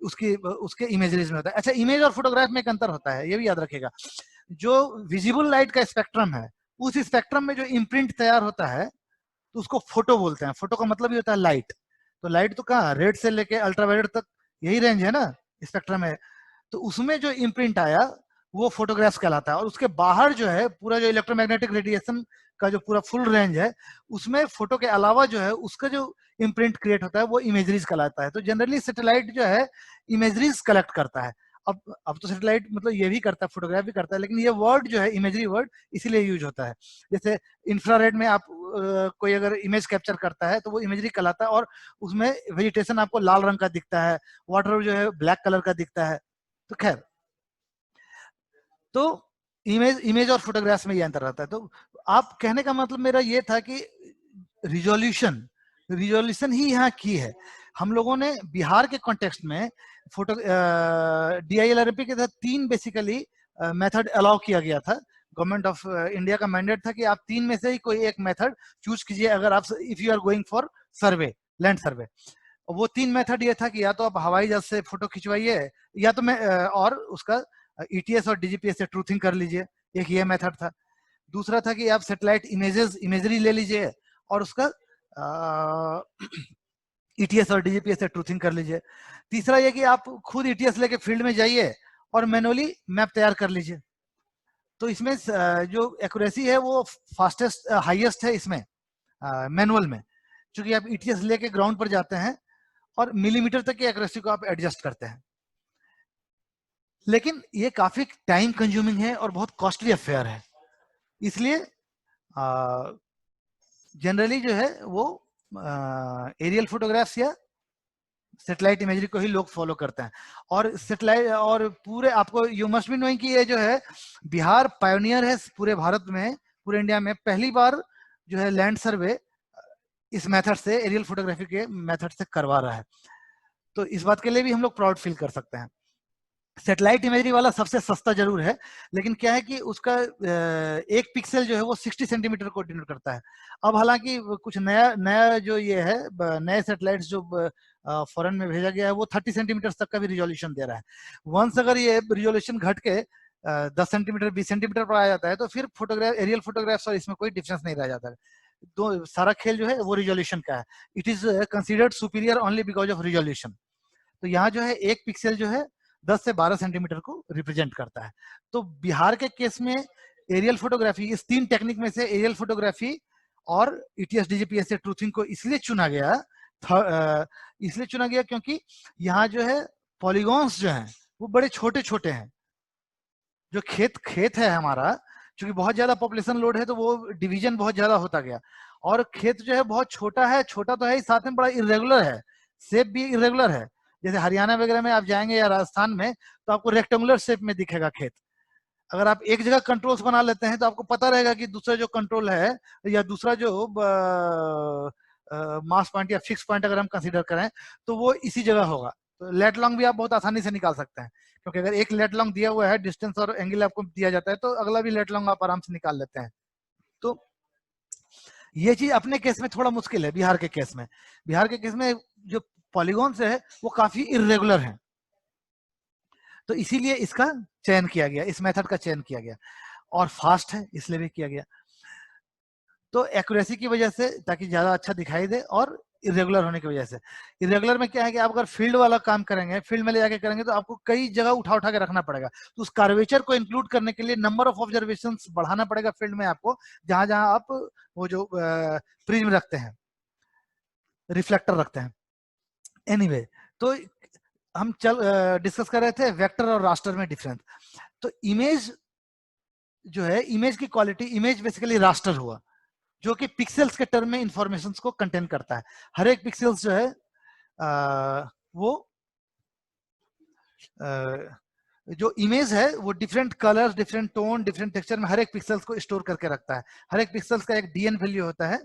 उसकी उसके इमेजरीज में होता है। अच्छा, इमेज और फोटोग्राफ में एक अंतर होता है, ये भी याद रखेगा। जो विजिबल लाइट का स्पेक्ट्रम है, उस स्पेक्ट्रम में जो इम्प्रिंट तैयार होता है तो उसको फोटो बोलते हैं। फोटो का मतलब ही होता है लाइट। तो लाइट तो कहाँ, रेड से लेके अल्ट्रावायलेट तक यही रेंज है ना, स्पेक्ट्रम है। तो उसमें जो इम्प्रिंट आया वो फोटोग्राफ्स कहलाता है, और उसके बाहर जो है पूरा जो इलेक्ट्रोमैग्नेटिक रेडिएशन का जो पूरा फुल रेंज है उसमें फोटो के अलावा जो है उसका जो इम्प्रिंट क्रिएट होता है वो इमेजरीज कहलाता है। तो जनरली सैटेलाइट जो है इमेजरीज कलेक्ट करता है। अब तो सैटेलाइट मतलब ये भी करता है, फोटोग्राफ भी करता है, लेकिन ये वर्ड जो है इमेजरी वर्ड इसीलिए यूज होता है। जैसे इंफ्रारेड में आप कोई अगर इमेज कैप्चर करता है तो वो इमेजरी कहलाता है, और उसमें वेजिटेशन आपको लाल रंग का दिखता है, वाटर जो है ब्लैक कलर का दिखता है। तो खैर, तो इमेज इमेज और फोटोग्राफ्स में ये अंतर रहता है। तो आप कहने का मतलब मेरा ये था कि रिजोल्यूशन रिजोल्यूशन ही यहाँ की है। हम लोगों ने बिहार के कॉन्टेक्स्ट में फोटो DILRP के तहत 3 बेसिकली मेथड अलाउ किया गया था। गवर्नमेंट ऑफ इंडिया का मैंडेट था कि आप 3 में से ही कोई एक मेथड चूज कीजिए अगर आप, if you are going for survey, land survey. वो 3 मेथड ये था कि या तो आप हवाई जहाज से फोटो खिंचवाइए, या तो मैं और उसका ETS और DGPS से ट्रूथिंग कर लीजिए, एक ये मेथड था। दूसरा था कि आप सैटेलाइट इमेजरी ले लीजिए और उसका ETS और DGPS से ट्रूथिंग कर लीजिए। तीसरा ये कि आप खुद ETS लेके फील्ड में जाइए और मैनुअली मैप तैयार कर लीजिए। तो इसमें जो एक्यूरेसी है वो फास्टेस्ट हाईएस्ट है इसमें मैनुअल में, क्योंकि आप ETS लेके ग्राउंड पर जाते हैं और मिलीमीटर तक की एक्यूरेसी को आप एडजस्ट करते हैं। लेकिन ये काफी टाइम कंज्यूमिंग है और बहुत कॉस्टली अफेयर है, इसलिए जनरली जो है वो एरियल फोटोग्राफ्स या सैटेलाइट इमेजरी को ही लोग फॉलो करते हैं। और सैटेलाइट और पूरे, आपको यू मस्ट बी नोइंग कि ये जो है बिहार पायोनियर है पूरे भारत में, पूरे इंडिया में पहली बार जो है लैंड सर्वे इस मेथड से, एरियल फोटोग्राफी के मेथड से करवा रहा है। तो इस बात के लिए भी हम लोग प्राउड फील कर सकते हैं। सैटेलाइट इमेजरी वाला सबसे सस्ता जरूर है, लेकिन क्या है कि उसका एक पिक्सल जो है वो 60 सेंटीमीटर को डिनोट करता है। अब हालांकि कुछ नया नया जो ये है, नए सैटेलाइट्स जो फॉरेन में भेजा गया है वो 30 सेंटीमीटर तक का भी रिजोल्यूशन दे रहा है। वंस अगर ये रिजोल्यूशन घट के 10 सेंटीमीटर 20 सेंटीमीटर पर आ जाता है तो फिर फोटोग्राफ, एरियल फोटोग्राफ्स और इसमें कोई डिफरेंस नहीं रह जाता है। तो सारा खेल जो है वो रिजोल्यूशन का है। It is considered superior only because of resolution. तो यहाँ जो है एक पिक्सल जो है 10 से 12 सेंटीमीटर को रिप्रेजेंट करता है। तो बिहार के केस में एरियल फोटोग्राफी, इस 3 टेक्निक में से एरियल फोटोग्राफी और ईटीएस डीजीपीएस से ट्रूथिंग को इसलिए चुना गया क्योंकि यहाँ जो है पॉलीगॉन्स जो हैं वो बड़े छोटे छोटे हैं। जो खेत खेत है हमारा, क्योंकि बहुत ज्यादा पॉपुलेशन लोड है तो वो डिवीजन बहुत ज्यादा होता गया, और खेत जो है बहुत छोटा है, छोटा तो है ही, साथ में बड़ा इरेगुलर है, शेप भी इरेगुलर है। जैसे हरियाणा वगैरह में आप जाएंगे या राजस्थान में तो आपको रेक्टेंगुलर शेप में दिखेगा खेत। अगर आप एक जगह कंट्रोल्स बना लेते हैं तो आपको पता रहेगा कि दूसरा जो कंट्रोल है या दूसरा जो मास पॉइंट या फिक्स पॉइंट अगर हम कंसीडर करें तो वो इसी जगह होगा। तो लेट लॉन्ग भी आप बहुत आसानी से निकाल सकते हैं, क्योंकि अगर एक लेट लॉन्ग दिया हुआ है, डिस्टेंस और एंगल आपको दिया जाता है, तो अगला भी लेट लॉन्ग आप आराम से निकाल लेते हैं। तो ये चीज अपने केस में थोड़ा मुश्किल है। बिहार के केस में, जो पॉलीगॉन्स है वो काफी इरेगुलर है, तो इसीलिए इसका चयन किया गया, इस मेथड का चयन किया गया, और फास्ट है इसलिए भी किया गया। तो एक्यूरेसी की वजह से, ताकि ज्यादा अच्छा दिखाई दे, और इरेगुलर होने की वजह से। इरेगुलर में क्या है कि आप अगर फील्ड वाला काम करेंगे, फील्ड में ले जाके करेंगे, तो आपको कई जगह उठा उठा के रखना पड़ेगा। तो उस कार्वेचर को इंक्लूड करने के लिए नंबर ऑफ ऑब्जर्वेशन बढ़ाना पड़ेगा फील्ड में आपको, जहां जहां आप वो जो प्रिज्म रखते हैं, रिफ्लेक्टर रखते हैं। एनीवे, तो हम डिस्कस कर रहे थे वेक्टर और रास्टर में डिफरेंस। तो इमेज जो है, इमेज की क्वालिटी, इमेज बेसिकली रास्टर हुआ, जो कि पिक्सेल्स के टर्म में इंफॉर्मेशन को कंटेन करता है। हर एक पिक्सेल्स जो है वो जो इमेज है वो different colours, different tone, different texture में हर एक पिक्सेल्स को स्टोर करके रखता है। हर एक पिक्सेल्स का एक डीएन वैल्यू होता है,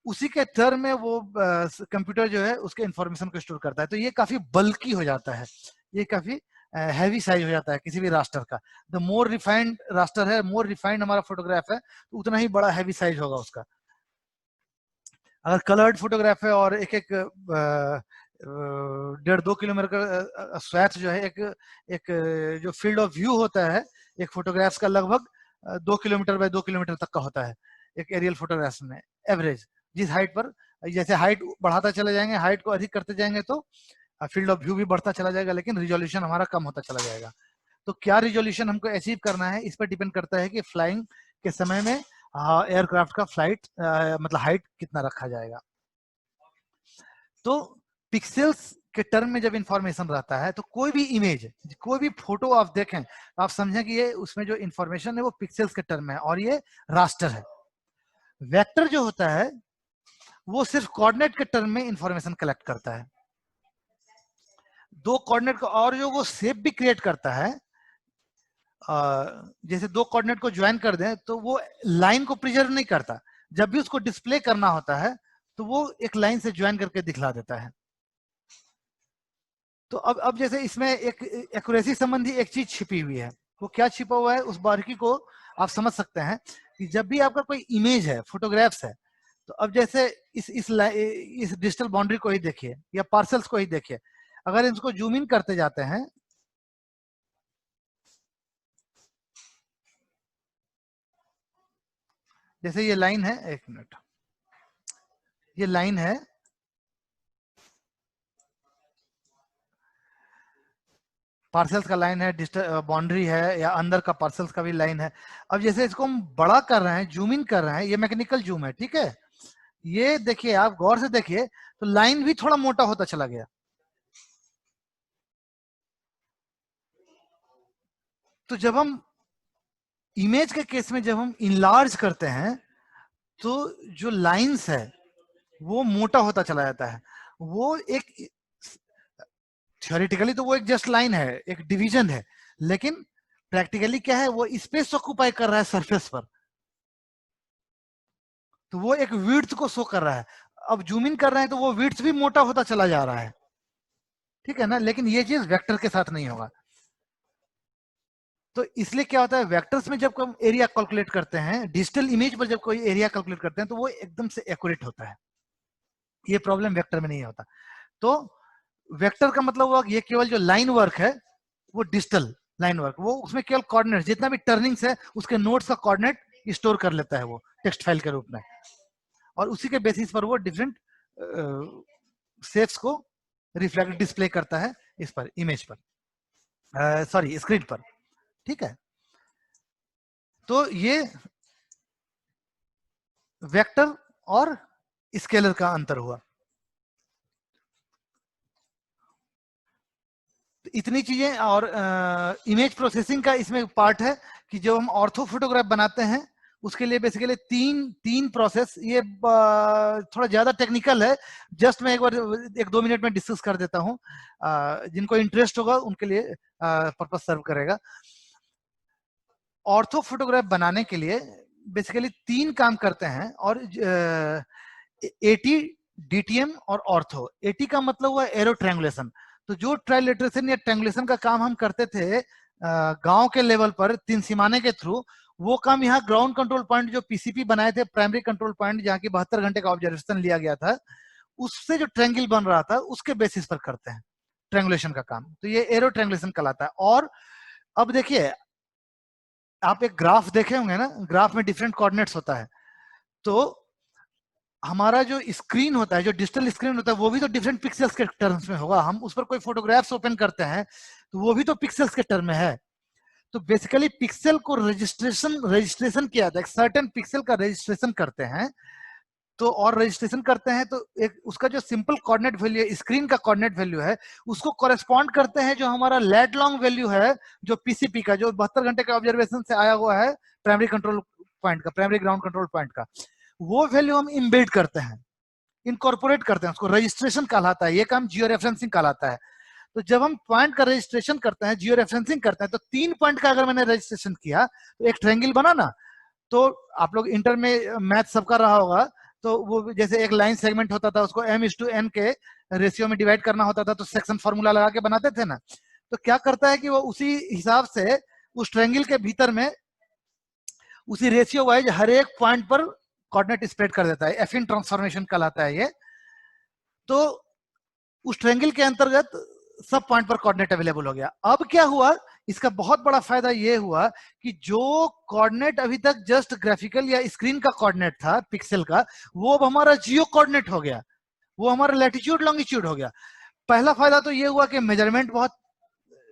उसी के टर्म में वो कंप्यूटर जो है उसके इंफॉर्मेशन को स्टोर करता है। तो ये काफी बल्की हो जाता है, ये काफी हैवी साइज हो जाता है किसी भी रास्टर का। द मोर रिफाइंड रास्टर है, मोर रिफाइंड हमारा फोटोग्राफ है, तो उतना ही बड़ा हैवी साइज होगा उसका। अगर कलर्ड फोटोग्राफ है और एक एक 1.5-2 किलोमीटर का स्वैथ जो है, एक जो फील्ड ऑफ व्यू होता है एक फोटोग्राफ्स का, लगभग 2 किलोमीटर बाय 2 किलोमीटर तक का होता है एक एरियल फोटोग्राफ्स में एवरेज। जिस हाइट पर, जैसे हाइट बढ़ाता चले जाएंगे, हाइट को अधिक करते जाएंगे, तो फील्ड ऑफ व्यू भी बढ़ता चला जाएगा, लेकिन रिजोल्यूशन हमारा कम होता चला जाएगा। तो क्या रिजोल्यूशन हमको अचीव करना है, इस पर डिपेंड करता है कि फ्लाइंग के समय में एयरक्राफ्ट का फ्लाइट मतलब हाइट कितना रखा जाएगा। तो पिक्सेल्स के टर्म में जब इंफॉर्मेशन रहता है, तो कोई भी इमेज, कोई भी फोटो आप देखें, आप समझें कि ये उसमें जो इंफॉर्मेशन है वो पिक्सेल्स के टर्म में है, और ये रास्टर है। वेक्टर जो होता है वो सिर्फ कोऑर्डिनेट के टर्म में इंफॉर्मेशन कलेक्ट करता है, 2 कोऑर्डिनेट को, और जो वो शेप भी क्रिएट करता है, जैसे 2 कोऑर्डिनेट को ज्वाइन कर दें तो वो लाइन को प्रिजर्व नहीं करता, जब भी उसको डिस्प्ले करना होता है तो वो एक लाइन से ज्वाइन करके दिखला देता है। तो अब जैसे इसमें एक एक्यूरेसी संबंधी एक चीज छिपी हुई है, वो क्या छिपा हुआ है उस बारीकी को आप समझ सकते हैं कि जब भी आपका कोई इमेज है, फोटोग्राफ्स है, तो अब जैसे इस डिजिटल बाउंड्री को ही देखिए या पार्सल्स को ही देखिए, अगर इसको जूम इन करते जाते हैं, जैसे ये लाइन है, 1 मिनट, ये लाइन है, पार्सल्स का लाइन है, डिजिटल बाउंड्री है, या अंदर का पार्सल्स का भी लाइन है। अब जैसे इसको हम बड़ा कर रहे हैं, जूम इन कर रहे हैं, ये मैकेनिकल जूम है, ठीक है। ये देखिए, आप गौर से देखिए तो लाइन भी थोड़ा मोटा होता चला गया। तो जब हम इमेज के केस में जब हम इनलार्ज करते हैं तो जो लाइंस है वो मोटा होता चला जाता है। वो एक थ्योरेटिकली तो वो एक जस्ट लाइन है, एक डिवीजन है, लेकिन प्रैक्टिकली क्या है, वो स्पेस ऑक्यूपाई कर रहा है सरफेस पर, तो वो एक विड्थ को शो कर रहा है। अब जूम इन कर रहे हैं तो वो विड्थ भी मोटा होता चला जा रहा है, ठीक है ना। लेकिन ये चीज वेक्टर के साथ नहीं होगा। तो इसलिए क्या होता है, वेक्टर्स में जब हम एरिया कैलकुलेट करते हैं, डिजिटल इमेज पर जब कोई एरिया कैलकुलेट करते हैं, तो वो एकदम से एक्यूरेट होता है। ये प्रॉब्लम वेक्टर में नहीं होता। तो वेक्टर का मतलब हुआ कि ये केवल जो लाइन वर्क है वो डिजिटल लाइन वर्क, वो उसमें केवल कोऑर्डिनेट, जितना भी टर्निंग्स है उसके नोड्स का कोऑर्डिनेट स्टोर कर लेता है वो टेक्स्ट फाइल के रूप में, और उसी के बेसिस पर वो डिफरेंट शेप्स को रिफ्लेक्ट डिस्प्ले करता है इस पर, इमेज पर, सॉरी स्क्रीन पर। ठीक है, तो ये वेक्टर और स्केलर का अंतर हुआ। इतनी चीजें, और इमेज प्रोसेसिंग का इसमें पार्ट है कि जब हम ऑर्थो फोटोग्राफ बनाते हैं उसके लिए बेसिकली तीन प्रोसेस, ये थोड़ा ज्यादा टेक्निकल है, जस्ट मैं एक बार 1-2 मिनट में डिस्कस कर देता हूं, जिनको इंटरेस्ट होगा उनके लिए पर्पस सर्व करेगा। ऑर्थो फोटोग्राफ बनाने के लिए बेसिकली 3 काम करते हैं, और एटी, डीटीएम और ऑर्थो। एटी का मतलब हुआ एरो ट्रायंगुलेशन। तो जो ट्रायलेटरेशन या ट्रायंगुलेशन का काम हम करते थे गांव के लेवल पर 3 सीमाने के थ्रू, वो काम यहाँ ग्राउंड कंट्रोल पॉइंट जो पीसीपी बनाए थे, प्राइमरी कंट्रोल पॉइंट, जहाँ की 72 घंटे का ऑब्जर्वेशन लिया गया था, उससे जो ट्रायंगल बन रहा था उसके बेसिस पर करते हैं ट्रायंगुलेशन का काम। तो ये एरो ट्रायंगुलेशन कहलाता है। और अब देखिए, आप एक ग्राफ देखे होंगे ना, ग्राफ में डिफरेंट कोऑर्डिनेट्स होता है, तो हमारा जो स्क्रीन होता है, जो डिजिटल स्क्रीन होता है, वो भी तो डिफरेंट पिक्सेल्स के टर्म्स में होगा। हम उस पर कोई फोटोग्राफ्स ओपन करते हैं तो वो भी तो पिक्सेल्स के टर्म में है। तो बेसिकली पिक्सल को रजिस्ट्रेशन किया था, एक सर्टेन पिक्सल का रजिस्ट्रेशन करते हैं। तो और रजिस्ट्रेशन करते हैं तो एक उसका जो सिंपल कोऑर्डिनेट वैल्यू है, स्क्रीन का कोऑर्डिनेट वैल्यू है, उसको कॉरेस्पॉन्ड करते हैं जो हमारा लेट लॉन्ग वैल्यू है, जो पीसीपी का, जो 72 घंटे के ऑब्जर्वेशन से आया हुआ है, प्राइमरी कंट्रोल पॉइंट का, प्राइमरी ग्राउंड कंट्रोल पॉइंट का, वो वैल्यू हम इम्बेड करते हैं, इनकॉर्पोरेट करते हैं, उसको रजिस्ट्रेशन कहलाता है। ये काम जियो रेफरेंसिंग कहलाता है। तो जब हम पॉइंट का रजिस्ट्रेशन करते हैं, जियो रेफरेंसिंग करते हैं, तो 3 पॉइंट का अगर मैंने रजिस्ट्रेशन किया तो एक ट्रायंगल बना ना। तो आप लोग इंटर में मैथ सबका रहा होगा, तो वो जैसे एक लाइन सेगमेंट होता था, उसको m/n के रेशियो में डिवाइड करना होता था, तो सेक्शन फॉर्मूला लगा के बनाते थे ना। तो क्या करता है कि वो उसी हिसाब से उस ट्रायंगल के भीतर में उसी रेशियो वाइज हर एक पॉइंट पर कोऑर्डिनेट स्प्रेड कर देता है। एफिन ट्रांसफॉर्मेशन कहलाता है ये। तो उस ट्रायंगल के अंतर्गत सब पॉइंट पर कोऑर्डिनेट अवेलेबल हो गया। अब क्या हुआ, इसका बहुत बड़ा फायदा ये हुआ कि जो कोऑर्डिनेट अभी तक जस्ट ग्राफिकल या स्क्रीन का कोऑर्डिनेट था पिक्सल का, वो अब हमारा जियो कोऑर्डिनेट हो गया, वो हमारा लैटिट्यूड लॉन्गिट्यूड हो गया। पहला फायदा तो ये हुआ कि मेजरमेंट बहुत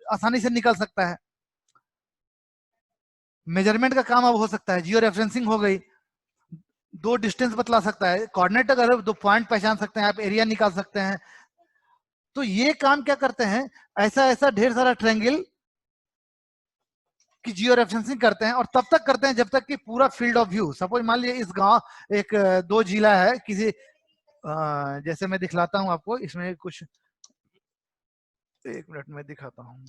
आसानी से निकल सकता है, मेजरमेंट का काम अब हो सकता है, जियो रेफरेंसिंग हो गई, 2 डिस्टेंस बतला सकता है, कोऑर्डिनेट अगर 2 पॉइंट पहचान सकते हैं, आप एरिया निकाल सकते हैं। तो ये काम क्या करते हैं, ऐसा ऐसा ढेर सारा ट्रायंगल की जियो रेफरेंसिंग करते हैं, और तब तक करते हैं जब तक कि पूरा फील्ड ऑफ व्यू, सपोज मान लीजिए इस गांव एक 2 जिला है किसी, जैसे मैं दिखलाता हूं आपको इसमें कुछ, 1 मिनट में दिखाता हूं।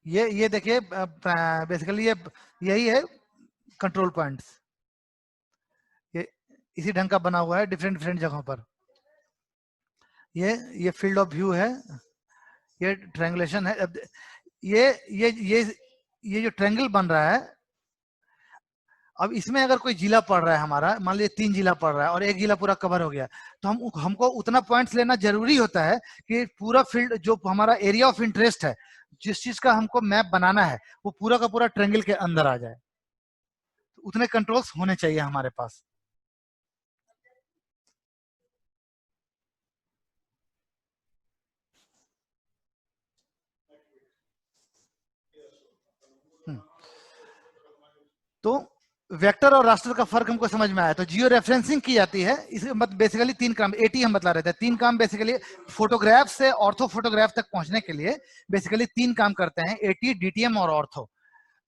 ये देखिए, बेसिकली ये यही है कंट्रोल पॉइंट्स, ये इसी ढंग का बना हुआ है डिफरेंट डिफरेंट जगहों पर। ये फील्ड ऑफ व्यू है, ये ट्रायंगुलेशन है। अब ये ये ये ये जो ट्रायंगल बन रहा है, अब इसमें अगर कोई जिला पड़ रहा है हमारा, मान लीजिए 3 जिला पड़ रहा है और एक जिला पूरा कवर हो गया, तो हमको उतना पॉइंट्स लेना जरूरी होता है कि पूरा फील्ड जो हमारा एरिया ऑफ इंटरेस्ट है, जिस चीज का हमको मैप बनाना है, वो पूरा का पूरा ट्रायंगल के अंदर आ जाए। तो उतने कंट्रोल्स होने चाहिए हमारे पास। तो वेक्टर और रास्टर का फर्क हमको समझ में आया। तो जियो रेफरेंसिंग की जाती है, इसके मतलब बेसिकली 3 काम, एटी हम बता रहे थे, 3 काम बेसिकली फोटोग्राफ से ऑर्थो फोटोग्राफ तक पहुंचने के लिए बेसिकली 3 काम करते हैं, एटी, डीटीएम और ऑर्थो।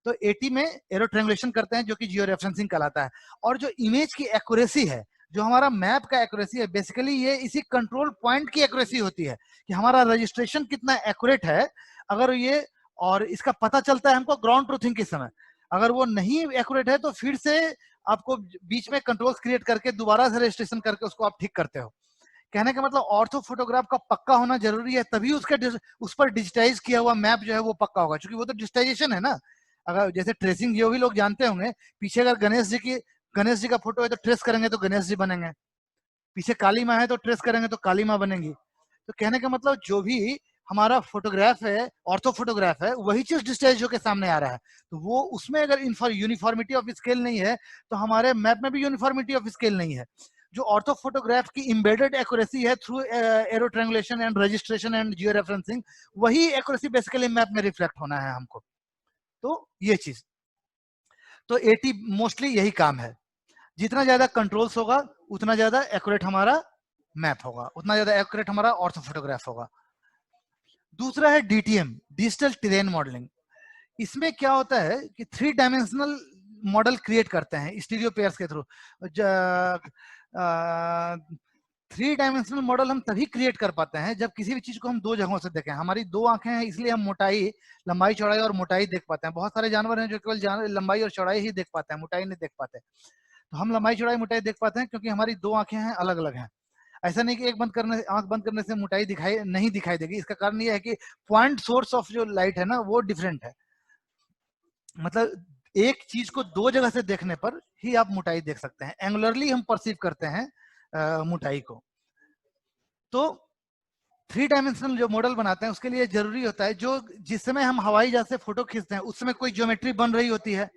तो एटी में एरो ट्रायंगुलेशन करते हैं जो कि जियो रेफरेंसिंग कहलाता है। और जो इमेज की एक्यूरेसी है, जो हमारा मैप का एक्यूरेसी है बेसिकली ये इसी कंट्रोल पॉइंट की एक्यूरेसी होती है कि हमारा रजिस्ट्रेशन कितना एक्यूरेट है। अगर ये, और इसका पता चलता है हमको ग्राउंड ट्रूथिंग के समय, अगर वो नहीं एक्यूरेट है तो फिर से आपको बीच में कंट्रोल्स क्रिएट करके दोबारा से रजिस्ट्रेशन करके उसको आप ठीक करते हो। कहने का मतलब ऑर्थो फोटोग्राफ का पक्का होना जरूरी है, तभी उस पर डिजिटाइज किया हुआ मैप जो है वो पक्का होगा, क्योंकि वो तो डिजिटाइजेशन है ना। अगर जैसे ट्रेसिंग जो भी लोग जानते होंगे, पीछे अगर गणेश जी का फोटो है तो ट्रेस करेंगे तो गणेश जी बनेंगे, पीछे काली माँ है तो ट्रेस करेंगे तो काली माँ बनेंगी। तो कहने का मतलब जो भी हमारा फोटोग्राफ है, ऑर्थो फोटोग्राफ है, वही चीज डिजिटाइज होकर सामने आ रहा है। तो वो उसमें अगर यूनिफॉर्मिटी ऑफ स्केल नहीं है तो हमारे मैप में भी यूनिफॉर्मिटी ऑफ स्केल नहीं है। जो ऑर्थो फोटोग्राफ की इम्बेडेड एक्यूरेसी है through arrow triangulation and registration and geo referencing, वही एक्यूरेसी बेसिकली मैप में रिफ्लेक्ट होना है हमको। तो ये चीज, तो एटी मोस्टली यही काम है, जितना ज्यादा कंट्रोल्स होगा उतना ज्यादा एक्यूरेट हमारा मैप होगा, उतना ज्यादा एक्यूरेट हमारा ऑर्थो फोटोग्राफ होगा। दूसरा है डीटीएम, डिजिटल टेरेन मॉडलिंग। इसमें क्या होता है कि 3 डायमेंशनल मॉडल क्रिएट करते हैं स्टीरियो पेयर्स के थ्रू। 3 डायमेंशनल मॉडल हम तभी क्रिएट कर पाते हैं जब किसी भी चीज को हम 2 जगहों से देखें। हमारी 2 आंखें हैं इसलिए हम मोटाई, लंबाई चौड़ाई और मोटाई देख पाते हैं। बहुत सारे जानवर हैं जो केवल लंबाई और चौड़ाई ही देख पाते हैं, मोटाई नहीं देख पाते। तो हम लंबाई चौड़ाई मोटाई देख पाते हैं क्योंकि हमारी 2 आंखें हैं, अलग अलग हैं। ऐसा नहीं कि आंख बंद करने से मोटाई नहीं दिखाई देगी। इसका कारण यह है कि पॉइंट सोर्स ऑफ जो लाइट है ना वो डिफरेंट है। मतलब एक चीज को 2 जगह से देखने पर ही आप मोटाई देख सकते हैं, एंगुलरली हम परसीव करते हैं मोटाई को। तो 3 डायमेंशनल जो मॉडल बनाते हैं उसके लिए जरूरी होता है, जो जिस समय हम हवाई जहाज से फोटो खींचते हैं उस समय कोई ज्योमेट्री बन रही होती है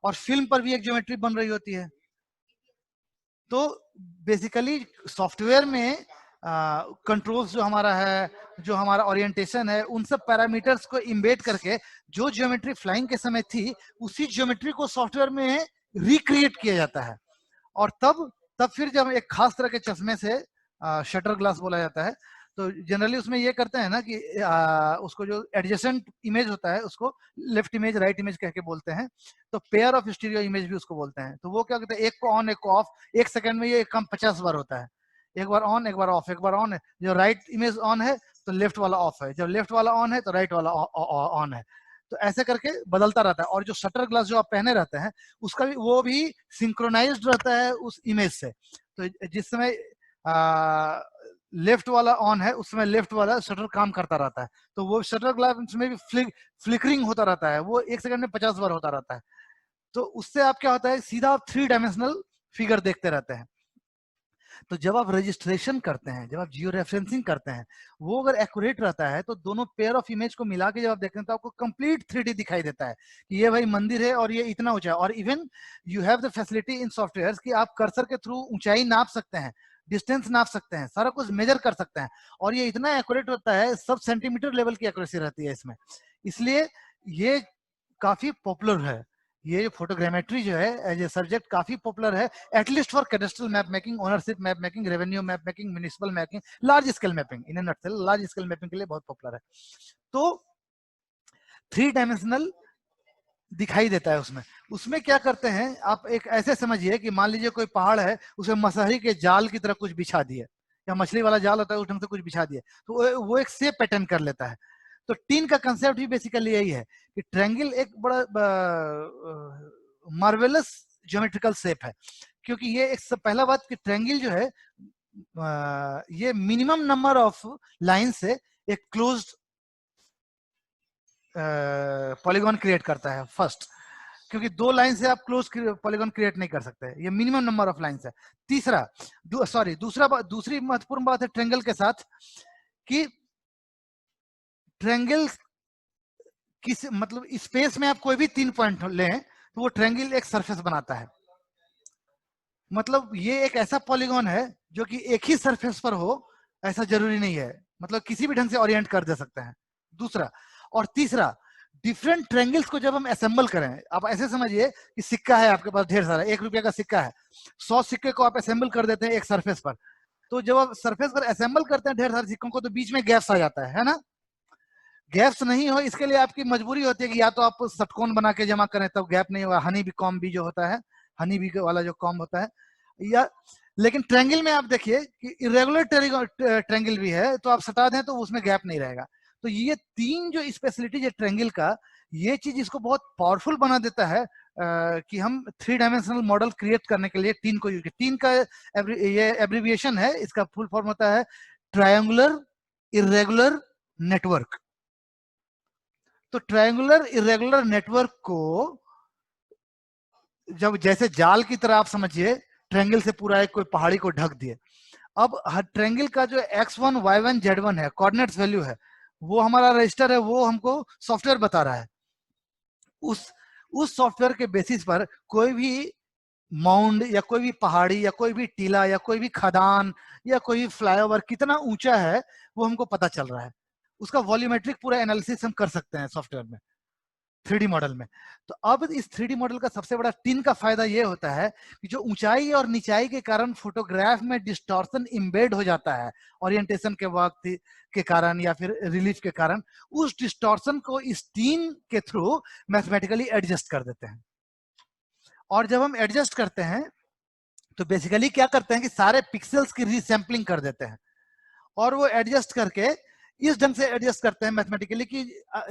और फिल्म पर भी एक ज्योमेट्री बन रही होती है। तो बेसिकली सॉफ्टवेयर में कंट्रोल्स जो हमारा है, जो हमारा ओरिएंटेशन है, उन सब पैरामीटर्स को इम्बेड करके जो ज्योमेट्री फ्लाइंग के समय थी उसी ज्योमेट्री को सॉफ्टवेयर में रिक्रिएट किया जाता है। और तब फिर जब एक खास तरह के चश्मे से शटर ग्लास बोला जाता है, तो जनरली उसमें ये करते हैं ना कि उसको जो एडजेसेंट इमेज होता है उसको लेफ्ट इमेज राइट इमेज कह के बोलते हैं। तो पेयर ऑफ स्टीरियो इमेज भी उसको बोलते हैं। तो वो क्या कहते हैं, एक को ऑन एक को ऑफ, 1 सेकंड में ये कम 50 बार होता है। एक बार ऑन एक बार ऑफ, एक बार ऑन है जो राइट इमेज ऑन है तो लेफ्ट वाला ऑफ है, जब लेफ्ट वाला ऑन है तो राइट वाला ऑन है। तो ऐसे करके बदलता रहता है। और जो शटर ग्लास जो आप पहने रहते हैं उसका भी, वो भी सिंक्रोनाइज्ड रहता है उस इमेज से। तो जिस समय लेफ्ट वाला ऑन है उस समय लेफ्ट वाला शटर काम करता रहता है। तो वो शटर ग्लास में भी फ्लिकरिंग होता रहता है, वो 1 सेकंड में 50 बार होता रहता है। तो उससे आप क्या होता है, सीधा आप 3 डायमेंशनल फिगर देखते रहते हैं। तो जब आप रजिस्ट्रेशन करते हैं, जब आप जियो रेफरेंसिंग करते हैं, वो अगर एक्यूरेट रहता है तो दोनों पेयर ऑफ इमेज को मिला के जब आप देखते हैं तो आपको कंप्लीट 3D दिखाई देता है कि ये भाई मंदिर है और ये इतना ऊंचा है। और even you have the facility in software कि आप कर्सर के थ्रू ऊंचाई नाप सकते हैं, डिस्टेंस नाप सकते हैं, सारा कुछ मेजर कर सकते हैं। और ये इतना एक्यूरेट होता है, सब सेंटीमीटर लेवल की एक्यूरेसी रहती है इसमें। इसलिए ये काफी पॉपुलर है। ये जो फोटोग्रामेट्री जो है एज ए सब्जेक्ट काफी पॉपुलर है, at least for cadastral map making, ownership map making, revenue map making, municipal mapping, large scale mapping. In nutshell large scale mapping के लिए बहुत पॉपुलर है। तो 3 डायमेंशनल दिखाई देता है उसमें। उसमें क्या करते हैं आप, एक ऐसे समझिए कि मान लीजिए कोई पहाड़ है, उसे मछली के जाल की तरह कुछ बिछा दिए, या मछली वाला जाल होता है उस ढंग से कुछ बिछा दिए, तो वो एक शेप पैटर्न कर लेता है। तो टीन का कंसेप्ट भी बेसिकली यही है कि ट्रायंगल एक बड़ा मार्वेलस ज्योमेट्रिकल शेप है। क्योंकि ये एक पहला बात कि ट्रायंगल जो है ये मिनिमम नंबर ऑफ लाइन से एक क्लोज्ड पॉलीगॉन क्रिएट करता है फर्स्ट, क्योंकि 2 लाइन से आप क्लोज पॉलीगॉन क्रिएट नहीं कर सकते, ये मिनिमम नंबर ऑफ लाइन है। तीसरा दूसरी महत्वपूर्ण बात है ट्रायंगल के साथ कि ट्रायंगल किस मतलब स्पेस में आप कोई भी 3 पॉइंट लें तो वो ट्रायंगल एक सरफेस बनाता है। मतलब ये एक ऐसा पॉलीगॉन है जो कि एक ही सरफेस पर हो ऐसा जरूरी नहीं है, मतलब किसी भी ढंग से ओरिएंट कर दे सकते हैं। दूसरा और तीसरा, डिफरेंट ट्रायंगल्स को जब हम असेंबल करें, आप ऐसे समझिए कि सिक्का है आपके पास ढेर सारा, 1 रुपये का सिक्का है, 100 सिक्के को आप असेंबल कर देते हैं एक सरफेस पर। तो जब आप सरफेस पर असेंबल करते हैं ढेर सारे सिक्कों को तो बीच में गैप्स आ जाता है ना। गैप्स नहीं हो इसके लिए आपकी मजबूरी होती है कि या तो आप षटकोण बना के जमा करें तब गैप नहीं होगा, हनी बी कॉम भी जो होता है, हनी बी वाला जो कॉम होता है, या लेकिन ट्रायंगल में आप देखिए कि इरेगुलर ट्रायंगल भी है, तो आप सटा दें तो उसमें गैप नहीं रहेगा। तो ये तीन जो स्पेशलिटीज है ट्रायंगल का, ये चीज इसको बहुत पावरफुल बना देता है कि हम 3 डायमेंशनल मॉडल क्रिएट करने के लिए तीन को यूज करें। तीन का ये एब्रिविएशन है, इसका फुल फॉर्म होता है ट्रायंगुलर इरेगुलर नेटवर्क। तो ट्रायंगुलर इरेगुलर नेटवर्क को जब जैसे जाल की तरह आप समझिए, ट्रायंगल से पूरा एक कोई पहाड़ी को ढक दिए। अब हर ट्रायंगल का जो x1 y1 z1 है, कोऑर्डिनेट्स वैल्यू है, वो हमारा रजिस्टर है, वो हमको सॉफ्टवेयर बता रहा है। उस सॉफ्टवेयर के बेसिस पर कोई भी माउंड या कोई भी पहाड़ी या कोई भी टीला या कोई भी खदान या कोई भी फ्लाईओवर कितना ऊंचा है, वो हमको पता चल रहा है। उसका वॉल्यूमेट्रिक पूरा एनालिसिस हम कर सकते हैं सॉफ्टवेयर में, 3D मॉडल में। तो अब इस 3D मॉडल का सबसे बड़ा टिन का फायदा ये होता है कि जो ऊंचाई और निचाई के कारण फोटोग्राफ में डिस्टॉर्शन इम्बेड हो जाता है ओरिएंटेशन के वक्त के कारण या फिर रिलीफ के कारण, उस डिस्टॉर्शन को इस टिन के थ्रू मैथमेटिकली एडजस्ट कर देते हैं। और जब हम एडजस्ट करते हैं तो बेसिकली क्या करते हैं कि सारे पिक्सल्स की रीसैंपलिंग कर देते हैं, और वो एडजस्ट करके इस ढंग से एडजस्ट करते हैं मैथमेटिकली कि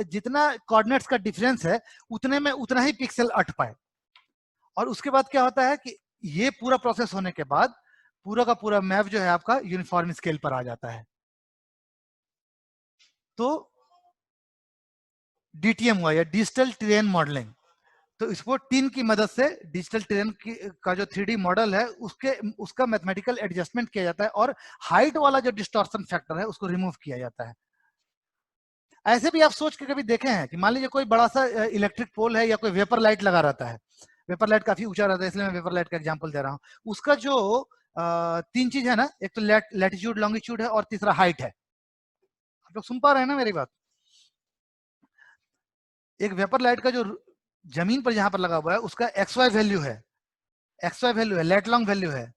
जितना कोऑर्डिनेट्स का डिफरेंस है उतने में उतना ही पिक्सल अट पाए। और उसके बाद क्या होता है कि ये पूरा प्रोसेस होने के बाद पूरा का पूरा मैप जो है आपका यूनिफॉर्म स्केल पर आ जाता है। तो डीटीएम हुआ या डिजिटल टेरेन मॉडलिंग। तो इसको टिन की मदद से डिजिटल टेरेन का जो 3D मॉडल है उसका मैथमेटिकल एडजस्टमेंट किया जाता है, और हाइट वाला जो डिस्टॉर्शन फैक्टर है उसको रिमूव किया जाता है। ऐसे भी आप सोच के कभी देखे हैं कि मान लीजिए कोई बड़ा सा इलेक्ट्रिक पोल है या कोई वेपर लाइट लगा रहता है, वेपर लाइट काफी ऊंचा रहता है, इसलिए मैं वेपर लाइट का एग्जांपल दे रहा हूं। उसका जो तीन चीज है ना, एक तो लैटिट्यूड लॉन्गिट्यूड है और तीसरा हाइट है। आप लोग सुन पा रहे हैं ना मेरी बात? एक वेपर लाइट का जो जमीन पर जहां पर लगा हुआ है उसका एक्स वाई वैल्यू है, एक्स वाई वैल्यू है, लेट लॉन्ग वैल्यू है,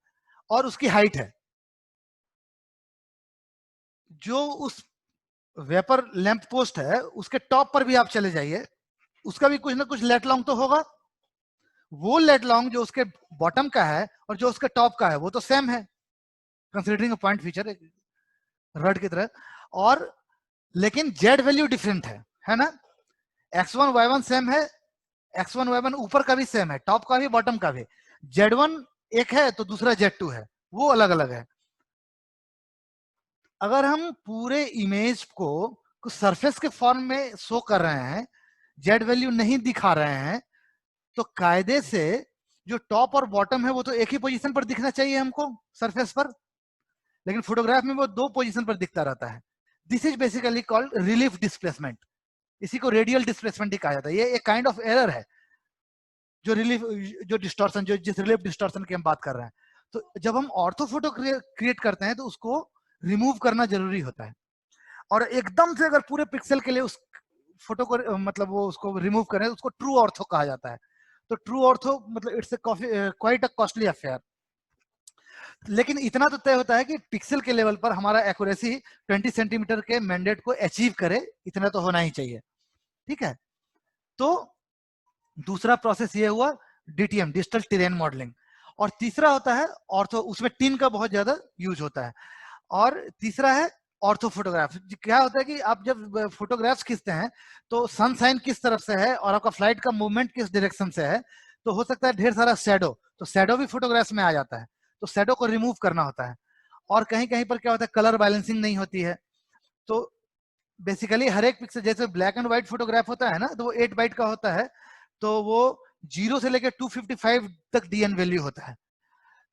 और उसकी हाइट है। जो उस वेपर लैंप पोस्ट है उसके टॉप पर भी आप चले जाइए, उसका भी कुछ ना कुछ लेट लॉन्ग तो होगा। वो लेट लॉन्ग जो उसके बॉटम का है और जो उसके टॉप का है वो तो सेम है, कंसीडरिंग पॉइंट फीचर रड की तरह। और लेकिन जेड वैल्यू डिफरेंट है ना? x1 y1 सेम है, x1 y1 ऊपर का भी सेम है, टॉप का भी बॉटम का भी। z1 एक है तो दूसरा z2 है, वो अलग अलग है। अगर हम पूरे इमेज को कुछ सरफेस के फॉर्म में शो कर रहे हैं, जेड वैल्यू नहीं दिखा रहे हैं, तो कायदे से जो टॉप और बॉटम है वो तो एक ही पोजीशन पर दिखना चाहिए हमको सरफेस पर, लेकिन फोटोग्राफ में वो दो पोजीशन पर दिखता रहता है। This is basically called relief displacement. इसी को रेडियल डिस्प्लेसमेंट ही कहा जाता है। ये एक काइंड ऑफ एरर है जो रिलीफ, जो डिस्टॉर्शन, जो जिस रिलीफ डिस्टॉर्शन की हम बात कर रहे हैं। तो जब हम ऑर्थो फोटो क्रिएट करते हैं तो उसको रिमूव करना जरूरी होता है। और एकदम से अगर पूरे पिक्सल के लिए उस फोटो को मतलब वो उसको रिमूव करें, उसको ट्रू ऑर्थो कहा जाता है। तो ट्रू ऑर्थो मतलब it's quite a costly affair. लेकिन इतना तो तय होता है कि पिक्सल के लेवल पर हमारा एक्यूरेसी 20 सेंटीमीटर के मैंडेट को अचीव करे, इतना तो होना ही चाहिए। ठीक है। तो दूसरा प्रोसेस ये हुआ डीटीएम, डिजिटल टेरेन मॉडलिंग। और तीसरा होता है ऑर्थो, उसमें टिन का बहुत ज्यादा यूज होता है। और तीसरा है ऑर्थो फोटोग्राफ। क्या होता है कि आप जब फोटोग्राफ्स खींचते हैं तो सनसाइन किस तरफ से है और आपका फ्लाइट का मूवमेंट किस डायरेक्शन से है, तो हो सकता है ढेर सारा शैडो, तो शैडो भी फोटोग्राफ्स में आ जाता है, तो शैडो को रिमूव करना होता है। और कहीं कहीं पर क्या होता है, कलर बैलेंसिंग नहीं होती है। तो बेसिकली हर एक पिक्सल, जैसे ब्लैक एंड व्हाइट फोटोग्राफ होता है ना, तो वो 8 बाइट का होता है, तो वो 0 से लेकर 255 तक डीएन वैल्यू होता है।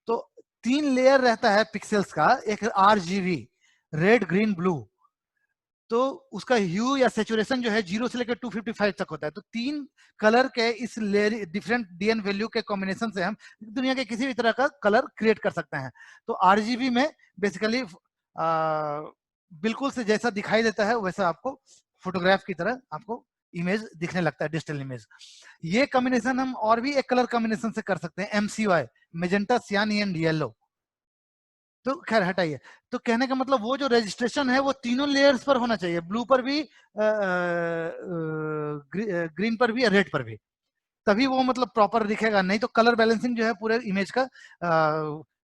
तो 3 लेयर रहता है पिक्सल्स का, एक आरजीबी, रेड ग्रीन ब्लू। तो उसका ह्यू या सेचुरेशन जो है 0 से लेकर 255 तक होता है। तो 3 कलर के इस लेयर डिफरेंट डीएन वैल्यू के कॉम्बिनेशन से हम दुनिया के किसी भी तरह का कलर क्रिएट कर सकते हैं। तो आरजीबी में बेसिकली बिल्कुल से जैसा दिखाई देता है वैसा आपको फोटोग्राफ की तरह आपको इमेज दिखने लगता है, डिजिटल इमेज। ये कॉम्बिनेशन हम और भी एक कलर कॉम्बिनेशन से कर सकते हैं, एमसीवाई, मेजेंटा, सियान एंड येलो। तो खैर हटाइए। तो कहने का मतलब वो जो रजिस्ट्रेशन है वो तीनों लेयर्स पर होना चाहिए, ब्लू पर भी, ग्रीन पर भी, रेड पर भी, तभी वो मतलब प्रॉपर दिखेगा। नहीं तो कलर बैलेंसिंग जो है पूरे इमेज का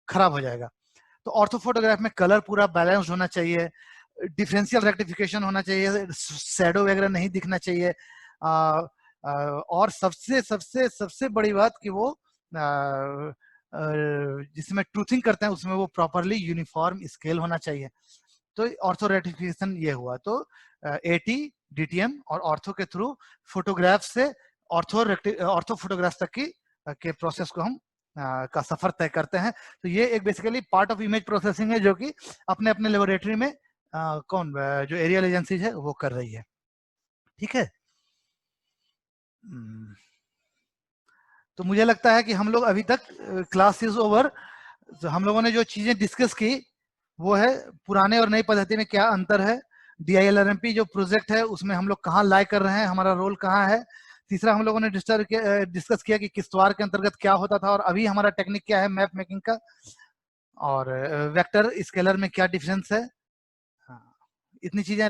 खराब हो जाएगा। तो ऑर्थो फोटोग्राफ में कलर पूरा बैलेंस्ड होना चाहिए, डिफरेंशियल रेक्टिफिकेशन होना चाहिए, शैडो वगैरह नहीं दिखना चाहिए, और सबसे सबसे सबसे बड़ी बात कि वो जिसमें ट्रूथिंग करते हैं उसमें वो प्रॉपरली यूनिफॉर्म स्केल होना चाहिए। तो ऑर्थो रेक्टिफिकेशन ये हुआ। तो एटी, डीटीएम और ऑर्थो के थ्रू फोटोग्राफ से ऑर्थो फोटोग्राफ तक की के प्रोसेस को हम का सफर तय करते हैं। तो ये एक basically part of image processing है जो कि अपने अपने लेबोरेटरी में कौन जो एरियल एजेंसीज है वो कर रही है। ठीक है। तो मुझे लगता है कि हम लोग अभी तक क्लास इज ओवर। तो हम लोगों ने जो चीजें डिस्कस की वो है पुराने और नई पद्धति में क्या अंतर है, DILRMP जो प्रोजेक्ट है उसमें हम लोग कहाँ लाए कर रहे हैं, हमारा रोल कहाँ है। तीसरा हम लोगों ने डिस्कस किया कि किस्तवार के अंतर्गत क्या होता था और अभी हमारा टेक्निक क्या है मैप मेकिंग का, और वेक्टर स्केलर में क्या डिफरेंस है। हाँ, इतनी चीजें